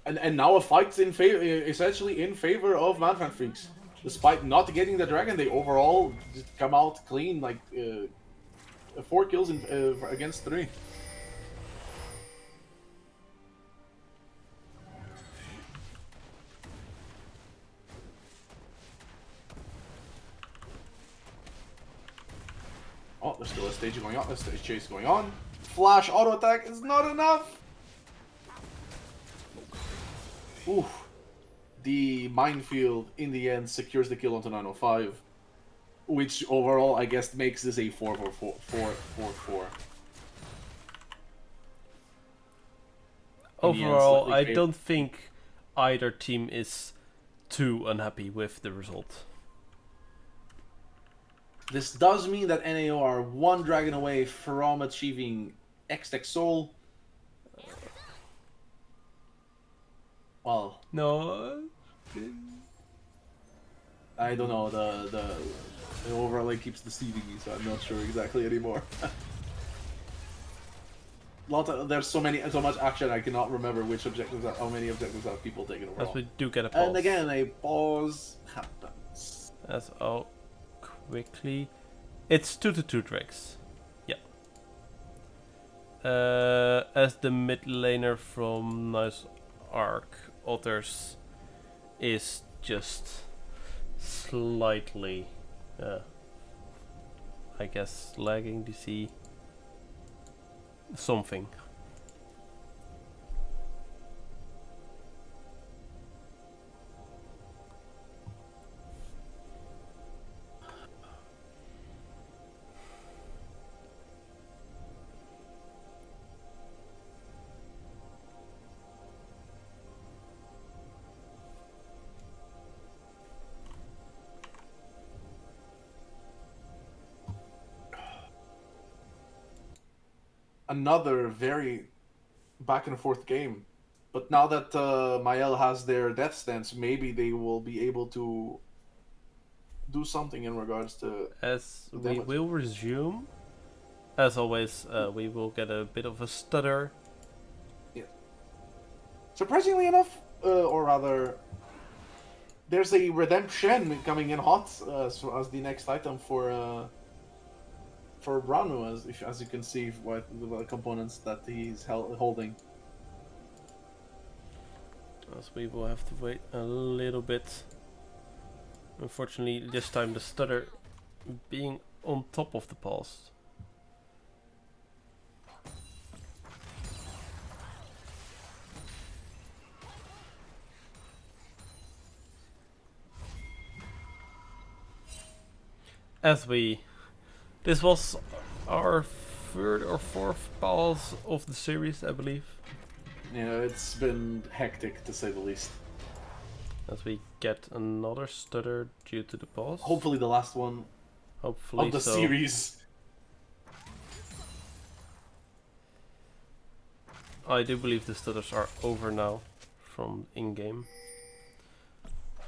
And now a fight in favor, essentially in favor of MadMen Freaks. Despite not getting the dragon, they overall just come out clean, like 4 kills against 3. Oh, there's still a stage going on. There's a chase going on. Flash auto attack is not enough. Ooh. The minefield in the end secures the kill onto 905, which overall I guess makes this a 4-4-4. Overall, I don't think either team is too unhappy with the result. This does mean that NAO are one dragon away from achieving X-Tech Soul. Well, No. I don't know. The overlay keeps deceiving me, so I'm not sure exactly anymore. There's so much action. I cannot remember how many objectives have people taken overall. As we do get a pause. And again, a pause happens. As quickly, it's 2-2 tracks. Yeah. As the mid laner from Nice Arc, Otters is just slightly, I guess, lagging to see something. Another very back and forth game, but now that Mael has their death stance, maybe they will be able to do something in regards to. As we damage. will resume, as always, we will get a bit of a stutter. Surprisingly enough, or rather, there's a redemption coming in hot as the next item for Branu, as you can see with the components that he's holding. As we will have to wait a little bit. Unfortunately, this time the stutter being on top of the pulse. This was our third or fourth pulse of the series, I believe. Yeah, it's been hectic to say the least. As we get another stutter due to the pause. Hopefully the last one Hopefully of the so. series. I do believe the stutters are over now from in-game.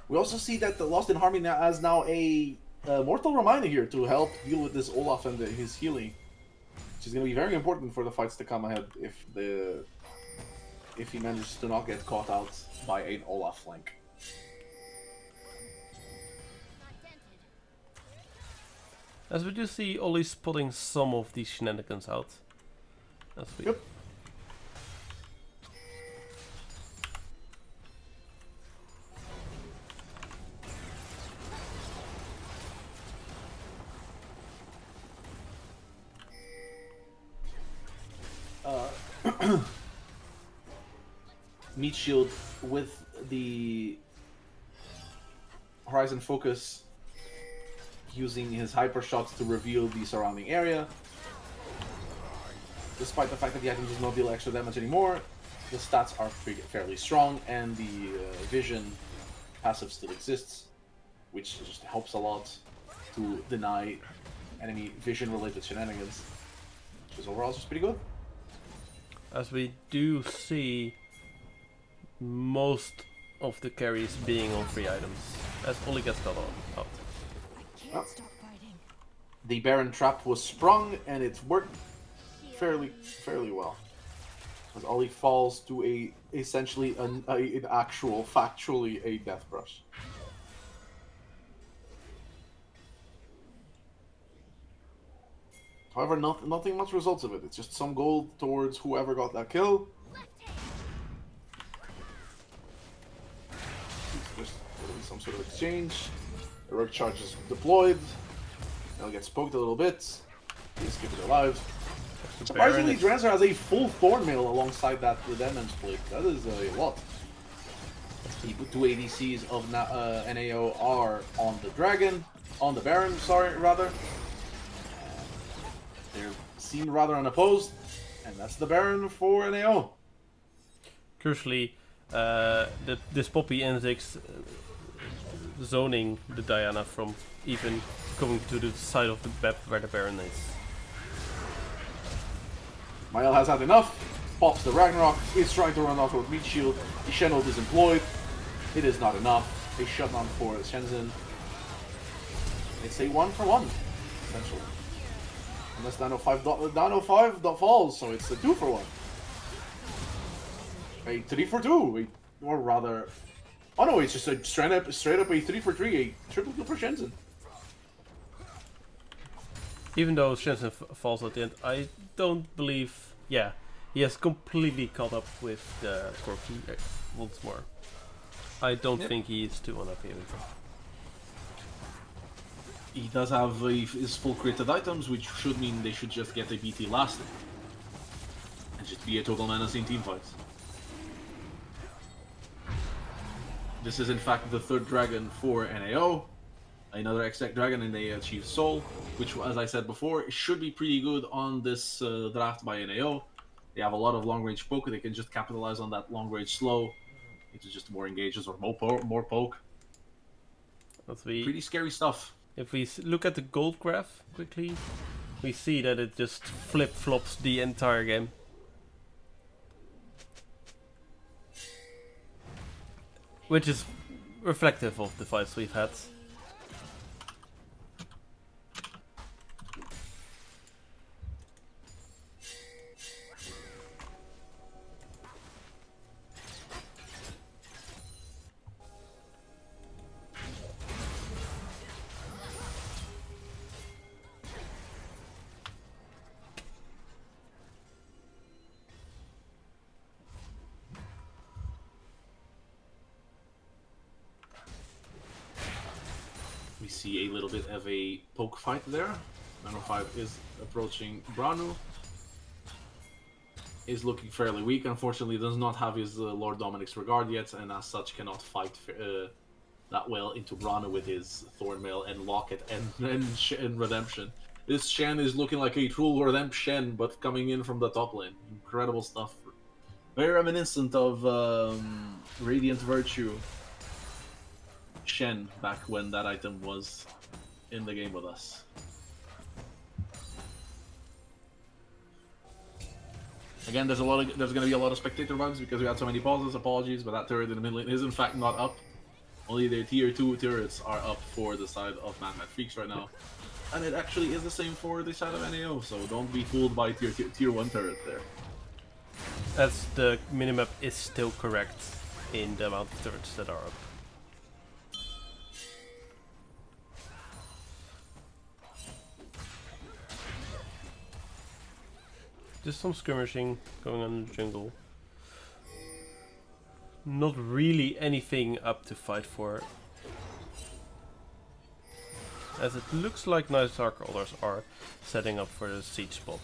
We also see that the Lost in Harmony has now a mortal reminder here to help deal with this Olaf and his healing, which is going to be very important for the fights to come ahead if he manages to not get caught out by an Olaf flank. As we do see Ollie spotting some of these shenanigans out. As we Yep. Meat Shield with the Horizon Focus using his hyper shots to reveal the surrounding area. Despite the fact that the item does not deal extra damage anymore, the stats are fairly strong, and the vision passive still exists, which just helps a lot to deny enemy vision-related shenanigans, which is overall just pretty good. As we do see most of the carries being on free items, as Ollie gets cut out. I can't stop fighting. The Baron Trap was sprung, and it worked fairly well. As Ollie falls to essentially an actual, factually, a death brush. However, nothing much results of it. It's just some gold towards whoever got that kill. Just some sort of exchange. The rogue charge is deployed. They'll get poked a little bit. Please keep it alive. Surprisingly, Drancer has a full Thornmail alongside that Redemption Split. That is a lot. The two ADCs of NAO are on the Dragon, on the Baron, rather. They seem rather unopposed, and that's the Baron for NAO. Crucially, this Poppy N6 zoning the Diana from even going to the side of the map where the Baron is. Mael has had enough. Pops the Ragnarok. Is trying to run out with Meat Shield. The Shen ult is employed. It is not enough. A shutdown for Shenzhen. It's a 1-for-1, essentially. Unless Dino 5 falls, so it's a 2-for-1. A 3-for-2, or rather... Oh no, it's just a straight up a 3-for-3, a triple kill for Shenzhen. Even though Shenzhen falls at the end, I don't believe... Yeah, he has completely caught up with the Corki once more. I don't think he is too unhappy with it. He does have his full critted items, which should mean they should just get a BT last. And just be a total menace in teamfights. This is in fact the third dragon for NAO. Another X-Tech dragon, and they achieve Soul, which, as I said before, should be pretty good on this draft by NAO. They have a lot of long-range poke, they can just capitalize on that long-range slow into just more engages or more poke. Pretty scary stuff. If we look at the gold graph quickly, we see that it just flip-flops the entire game. Which is reflective of the fights we've had. We see a little bit of a poke fight there. 905 is approaching Branu. Is looking fairly weak. Unfortunately, does not have his Lord Dominic's regard yet, and as such cannot fight that well into Branu with his Thornmail and Locket and Redemption. This Shen is looking like a true Redemption, but coming in from the top lane. Incredible stuff. Very reminiscent of Radiant Virtue Shen back when that item was in the game with us. Again, there's going to be a lot of spectator bugs because we had so many pauses. Apologies, but that turret in the middle is in fact not up. Only their tier 2 turrets are up for the side of MadMen Freaks right now, and it actually is the same for the side of NAO. So don't be fooled by tier 1 turret there. As the minimap is still correct in the amount of turrets that are up. Just some skirmishing going on in the jungle. Not really anything up to fight for. As it looks like Night Dark Otters are setting up for the siege spot.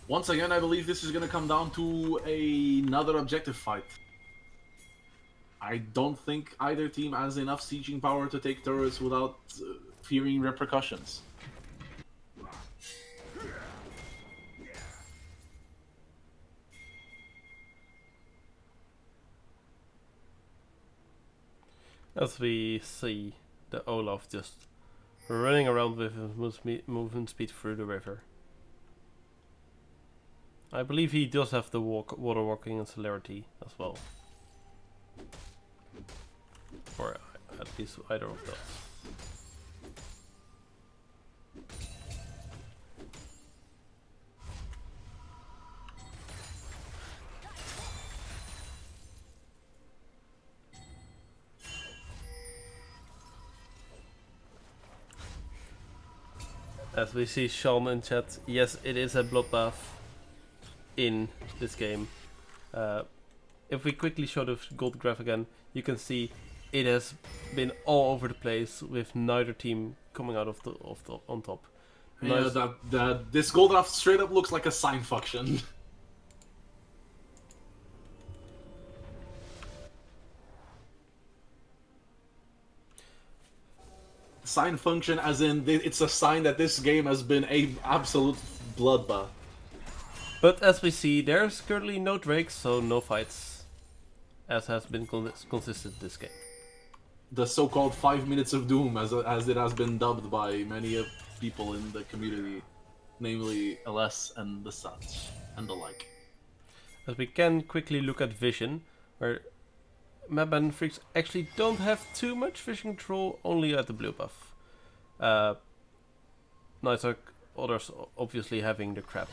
Once again, I believe this is going to come down to another objective fight. I don't think either team has enough sieging power to take turrets without fearing repercussions. As we see the Olaf just running around with his movement speed through the river. I believe he does have the water walking and celerity as well. Or at least either of those. As we see Sean in chat, yes, it is a bloodbath in this game. If we quickly show the gold graph again, you can see it has been all over the place with neither team coming out of the on top. Yeah, this gold draft straight up looks like a sign function. sign function as in it's a sign that this game has been a absolute bloodbath. But as we see, there's currently no drakes, so no fights, as has been consistent this game. The so-called 5 minutes of doom, as it has been dubbed by many people in the community, namely LS and the such and the like. As we can quickly look at vision, where MadMen freaks actually don't have too much vision control, only at the blue buff. Nicer Otters obviously having the crap.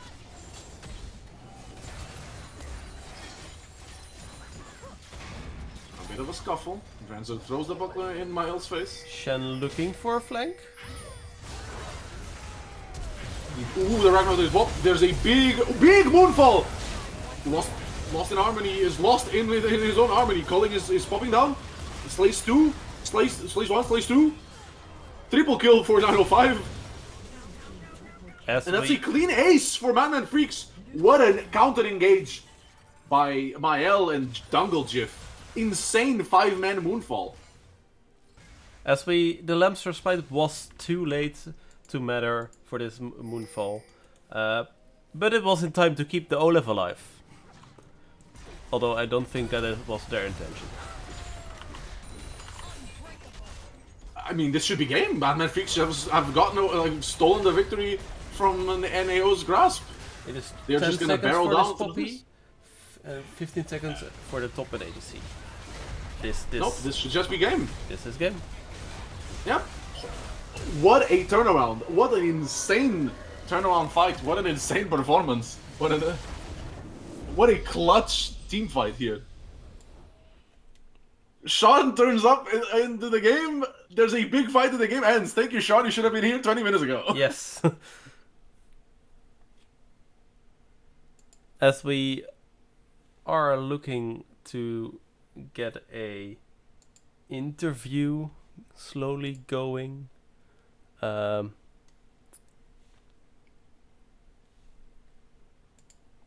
A bit of a scuffle. Dranzer throws the buckler in Miles' face. Shen looking for a flank. Ooh, the Ragnarok is what? There's a big moonfall! Lost in harmony, is lost in his own harmony. Culling is popping down. Slays 2. Slays 1, slays 2. Triple kill for 905. And that's a clean ace for MadMen Freaks. What a counter engage by Mael and Dungle Jiff. Insane 5-man moonfall. The Lamps Respite was too late to matter for this moonfall. But it was in time to keep the Olaf alive. Although I don't think that it was their intention. I mean, this should be game. MadMen Freaks have gotten stolen the victory from NAO's grasp. It is They're 10 just gonna seconds barrel for down this to Poppy, 15 seconds for the top and ADC. Nope, this should just be game. This is game. Yep. What a turnaround. What an insane turnaround fight. What an insane performance. What a clutch team fight here. Sean turns up into the game. There's a big fight and the game ends. Thank you, Sean. You should have been here 20 minutes ago. Yes. As we are looking to get a interview slowly going.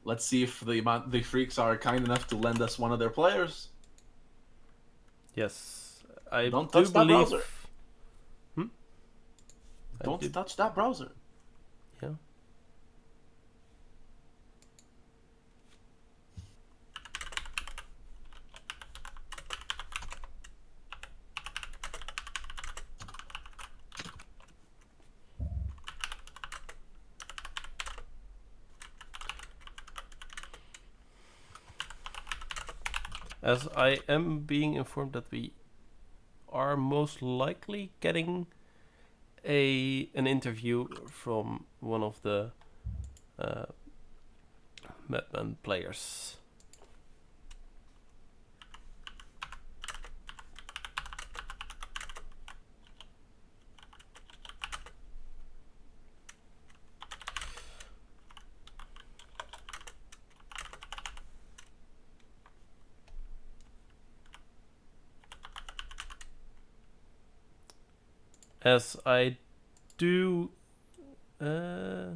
Let's see if the Freaks are kind enough to lend us one of their players. Yes, I Don't do touch that believe. browser. Don't touch that browser. Yeah. As I am being informed that we are most likely getting an interview from one of the MadMen players. As I do... I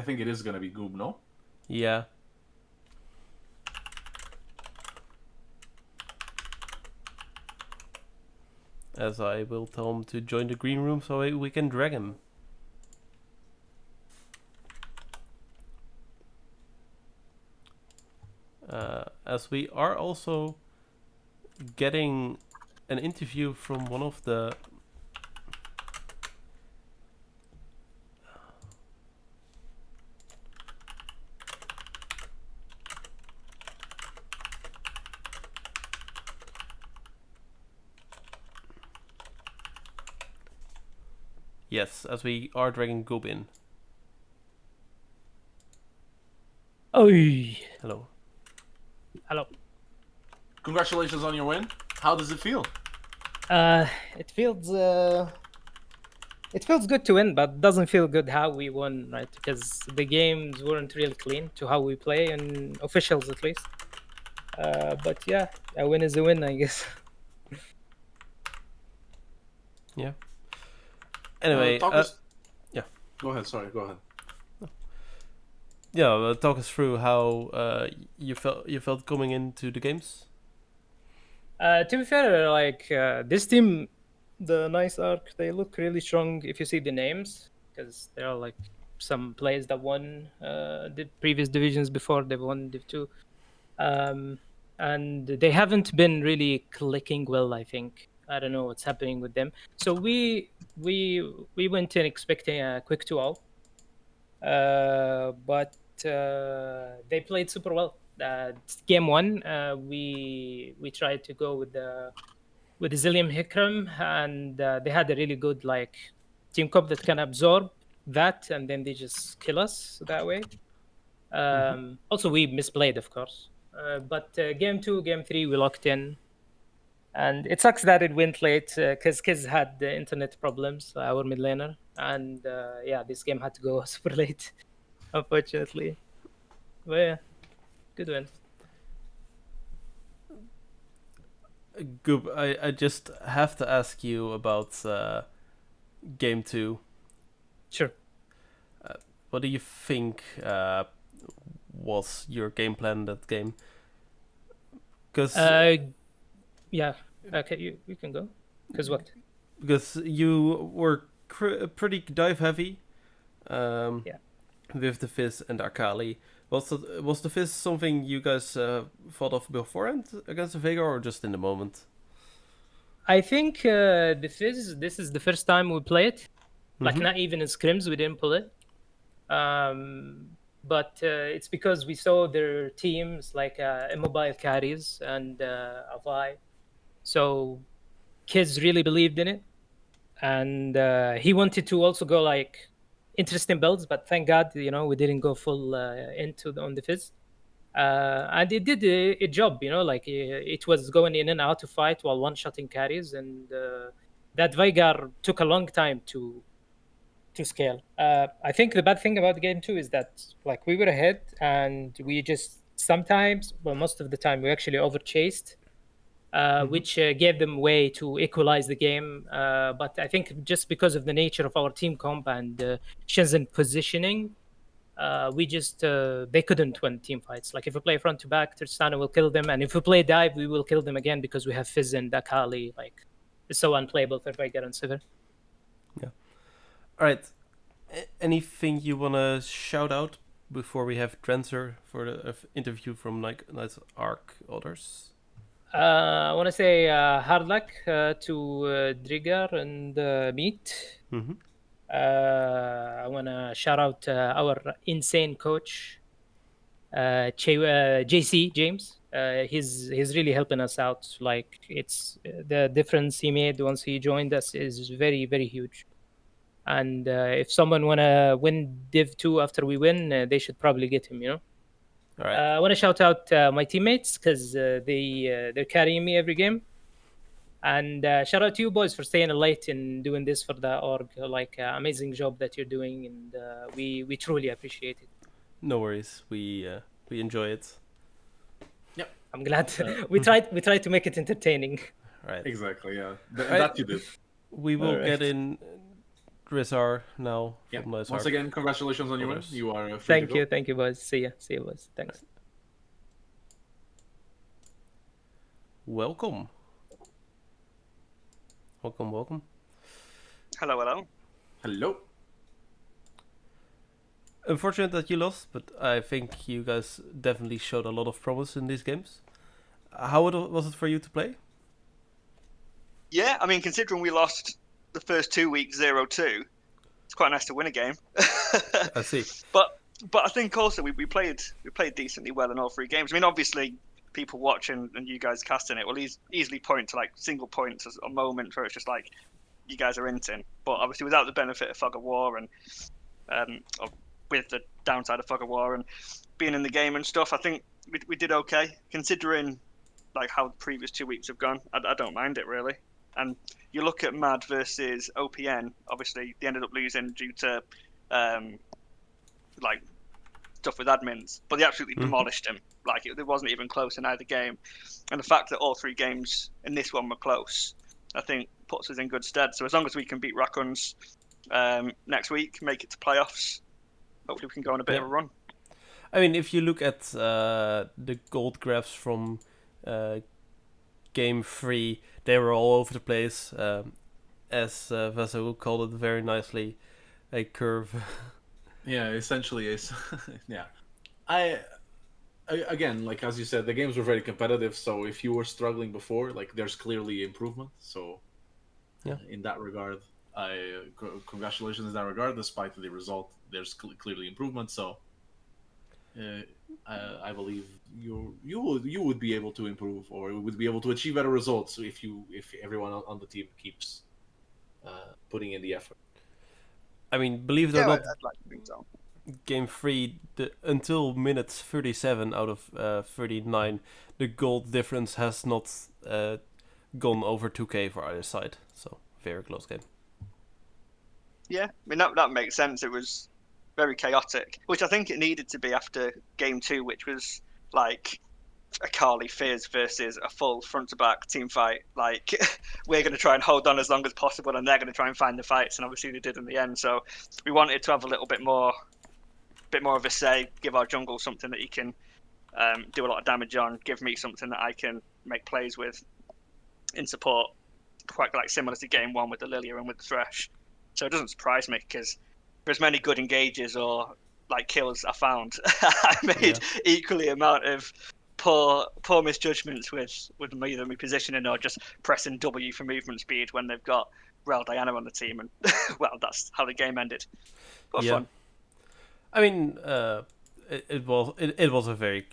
think it is gonna be Goob, no? yeah. As I will tell him to join the green room so we can drag him. As we are also getting an interview from one of the yes, as we are dragging Goob in. Oi. Hello. Hello. Congratulations on your win. How does it feel? It feels good to win, but doesn't feel good how we won, right? Because the games weren't real clean to how we play, and officials at least. But yeah, a win is a win, I guess. Yeah. Anyway, yeah. Go ahead. Sorry, go ahead. Yeah, talk us through how you felt coming into the games. To be fair, like this team, the Nice Arc, they look really strong if you see the names, because there are like some players that won the previous divisions before they won Div 2. Um, and they haven't been really clicking well, I think. I don't know what's happening with them. So we went in expecting a quick 2-0, but they played super well. Game one, we tried to go with the Zillium Hikram, and they had a really good like team comp that can absorb that, and then they just kill us that way. Also, we misplayed, of course. But game two, game three, we locked in. And it sucks that it went late because Kiz had the internet problems, our mid laner. And yeah, this game had to go super late, unfortunately. But yeah, good win. Goob, I just have to ask you about game two. Sure. What do you think was your game plan in that game? Because Yeah. Okay, you can go. Because what? because you were pretty dive heavy, Yeah. with the Fizz and Akali. Was the Fizz something you guys thought of beforehand against the Vega, or just in the moment? I think this is the first time we play it. Like, Mhm. not even in scrims, we didn't pull it. But it's because we saw their teams like immobile carries and Avai. So kids really believed in it, and he wanted to also go like interesting builds, but thank God, we didn't go full on the Fizz. And it did a job, like it was going in and out to fight while one-shotting carries, and that Veigar took a long time to scale. I think the bad thing about the game too is that like we were ahead and we just sometimes, well, most of the time, we actually overchased, which gave them way to equalize the game. But I think just because of the nature of our team comp and Shenzhen positioning, we just they couldn't win team fights. Like if we play front to back, Tristana will kill them, and if we play dive, we will kill them again because we have Fizz and Akali. Like it's so unplayable for Veigar and Sivir. Yeah. All right. Anything you wanna shout out before we have Transer for the interview from Nice Arc Otters? I want to say hard luck to Drigar and Meat. Mm-hmm. I want to shout out our insane coach, JC James. He's really helping us out. Like it's the difference he made once he joined us is very very huge. And if someone wanna win Div 2 after we win, they should probably get him. All right. I want to shout out my teammates because they're carrying me every game. And shout out to you boys for staying late and doing this for the org. Like amazing job that you're doing, and we truly appreciate it. No worries. We enjoy it. Yep. I'm glad we tried to make it entertaining. All right. Exactly. Yeah. Right. That you did. We will All right. get in Rizar now. Yeah. From Nice Once Arc. again, congratulations on your win. Others. You are free to go. Thank you, boys. See you, boys. Thanks. Welcome. Welcome. Hello. Hello. Unfortunate that you lost, but I think you guys definitely showed a lot of promise in these games. How was it for you to play? Yeah, I mean, considering we lost the first 2 weeks 0-2, it's quite nice to win a game. I see. But I think also we played decently well in all 3 games. I mean, obviously, people watching and you guys casting it will easily point to like single points as a moment where it's just like you guys are inting. But obviously, without the benefit of Fog of War and or with the downside of Fog of War and being in the game and stuff, I think we did okay considering like how the previous 2 weeks have gone. I don't mind it really. And you look at Mad versus OPN. Obviously, they ended up losing due to like stuff with admins, but they absolutely demolished him. Like it wasn't even close in either game. And the fact that all 3 games in this one were close, I think puts us in good stead. So as long as we can beat Rakuns next week, make it to playoffs, hopefully we can go on a bit of a run. I mean, if you look at the gold graphs from game 3, they were all over the place. As Vaso called it very nicely, a curve. Yeah, essentially is. Yeah. I again, like as you said, the games were very competitive. So if you were struggling before, like there's clearly improvement. So Yeah. in that regard, congratulations in that regard. Despite the result, there's clearly improvement. So I believe you would be able to improve, or would be able to achieve better results if everyone on the team keeps putting in the effort. I mean, believe it or Yeah, not, I'd like to think so. game 3, until minutes 37 out of 39, the goal difference has not gone over 2k for either side. So, very close game. Yeah, I mean that makes sense. It was very chaotic, which I think it needed to be after game 2, which was like a Carly Fizz versus a full front to back team fight. Like we're going to try and hold on as long as possible, and they're going to try and find the fights, and obviously they did in the end. So we wanted to have a little bit more of a say, give our jungle something that he can do a lot of damage on, give me something that I can make plays with in support, quite like similar to game 1 with the Lilia and with the Thresh. So it doesn't surprise me, because for as many good engages or like kills I found, I made equally amount of poor misjudgments with either me positioning or just pressing W for movement speed when they've got Rel Diana on the team, and well, that's how the game ended. But fun. I mean, it was a very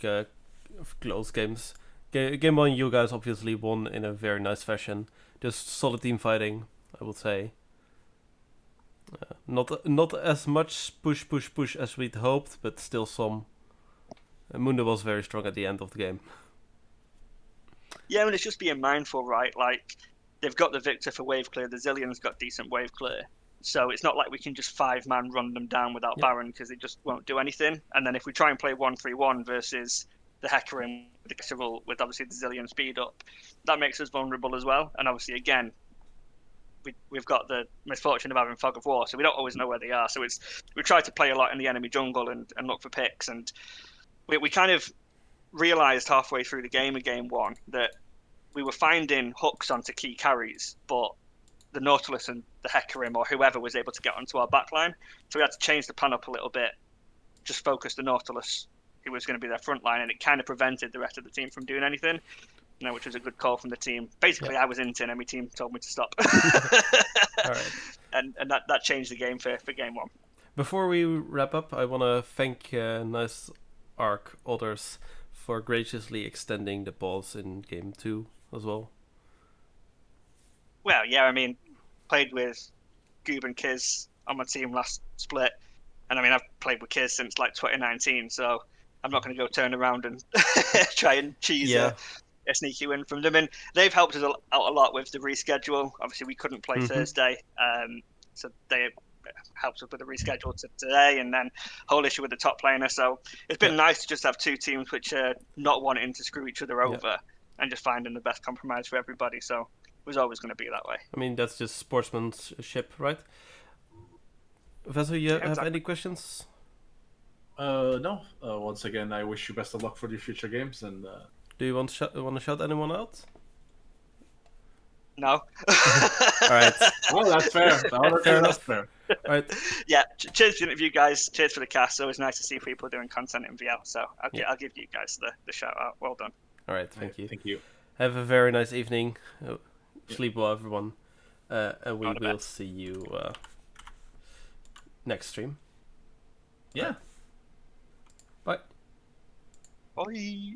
close games. Game 1, you guys obviously won in a very nice fashion. Just solid team fighting, I would say. Not as much push as we'd hoped, but still some. Mundo was very strong at the end of the game. Yeah, and it's just being mindful, right? Like, they've got the Victor for wave clear, the Zillion's got decent wave clear. So it's not like we can just 5-man run them down without Baron, because they just won't do anything. And then if we try and play 1-3-1 versus the Hecarim with obviously the Zillion speed up, that makes us vulnerable as well. And obviously, again, we've got the misfortune of having Fog of War, so we don't always know where they are. So we try to play a lot in the enemy jungle and look for picks. And we kind of realised halfway through the game of game 1 that we were finding hooks onto key carries, but the Nautilus and the Hecarim or whoever was able to get onto our backline. So we had to change the plan up a little bit, just focus the Nautilus, who was going to be their front line, and it kind of prevented the rest of the team from doing anything, which was a good call from the team. Basically, I was in and my team told me to stop. All right. And that changed the game for game 1. Before we wrap up, I want to thank nice Arc Otters for graciously extending the pause in game 2 as well. Well, yeah, I mean, played with Goob and Kiz on my team last split, and I mean, I've played with Kiz since like 2019, so I'm not going to go turn around and try and cheese a sneaky win from them. And they've helped us out a lot with the reschedule. Obviously, we couldn't play Thursday, so they helped us with the reschedule to today, and then whole issue with the top laner. So it's been nice to just have two teams which are not wanting to screw each other over and just finding the best compromise for everybody. So it was always going to be that way. I mean, that's just sportsmanship, right? Vessel, you have any questions? No. Once again, I wish you best of luck for your future games. And do you want to shout anyone out? No. All right. Well, that's fair. That's fair. All right. Yeah. Cheers for the interview, guys. Cheers for the cast. It's always nice to see people doing content in VL. So I'll give you guys the shout out. Well done. All right. Thank you. Thank you. Have a very nice evening. Sleep well, everyone. And we will see you next stream. Yeah. Bye. Bye.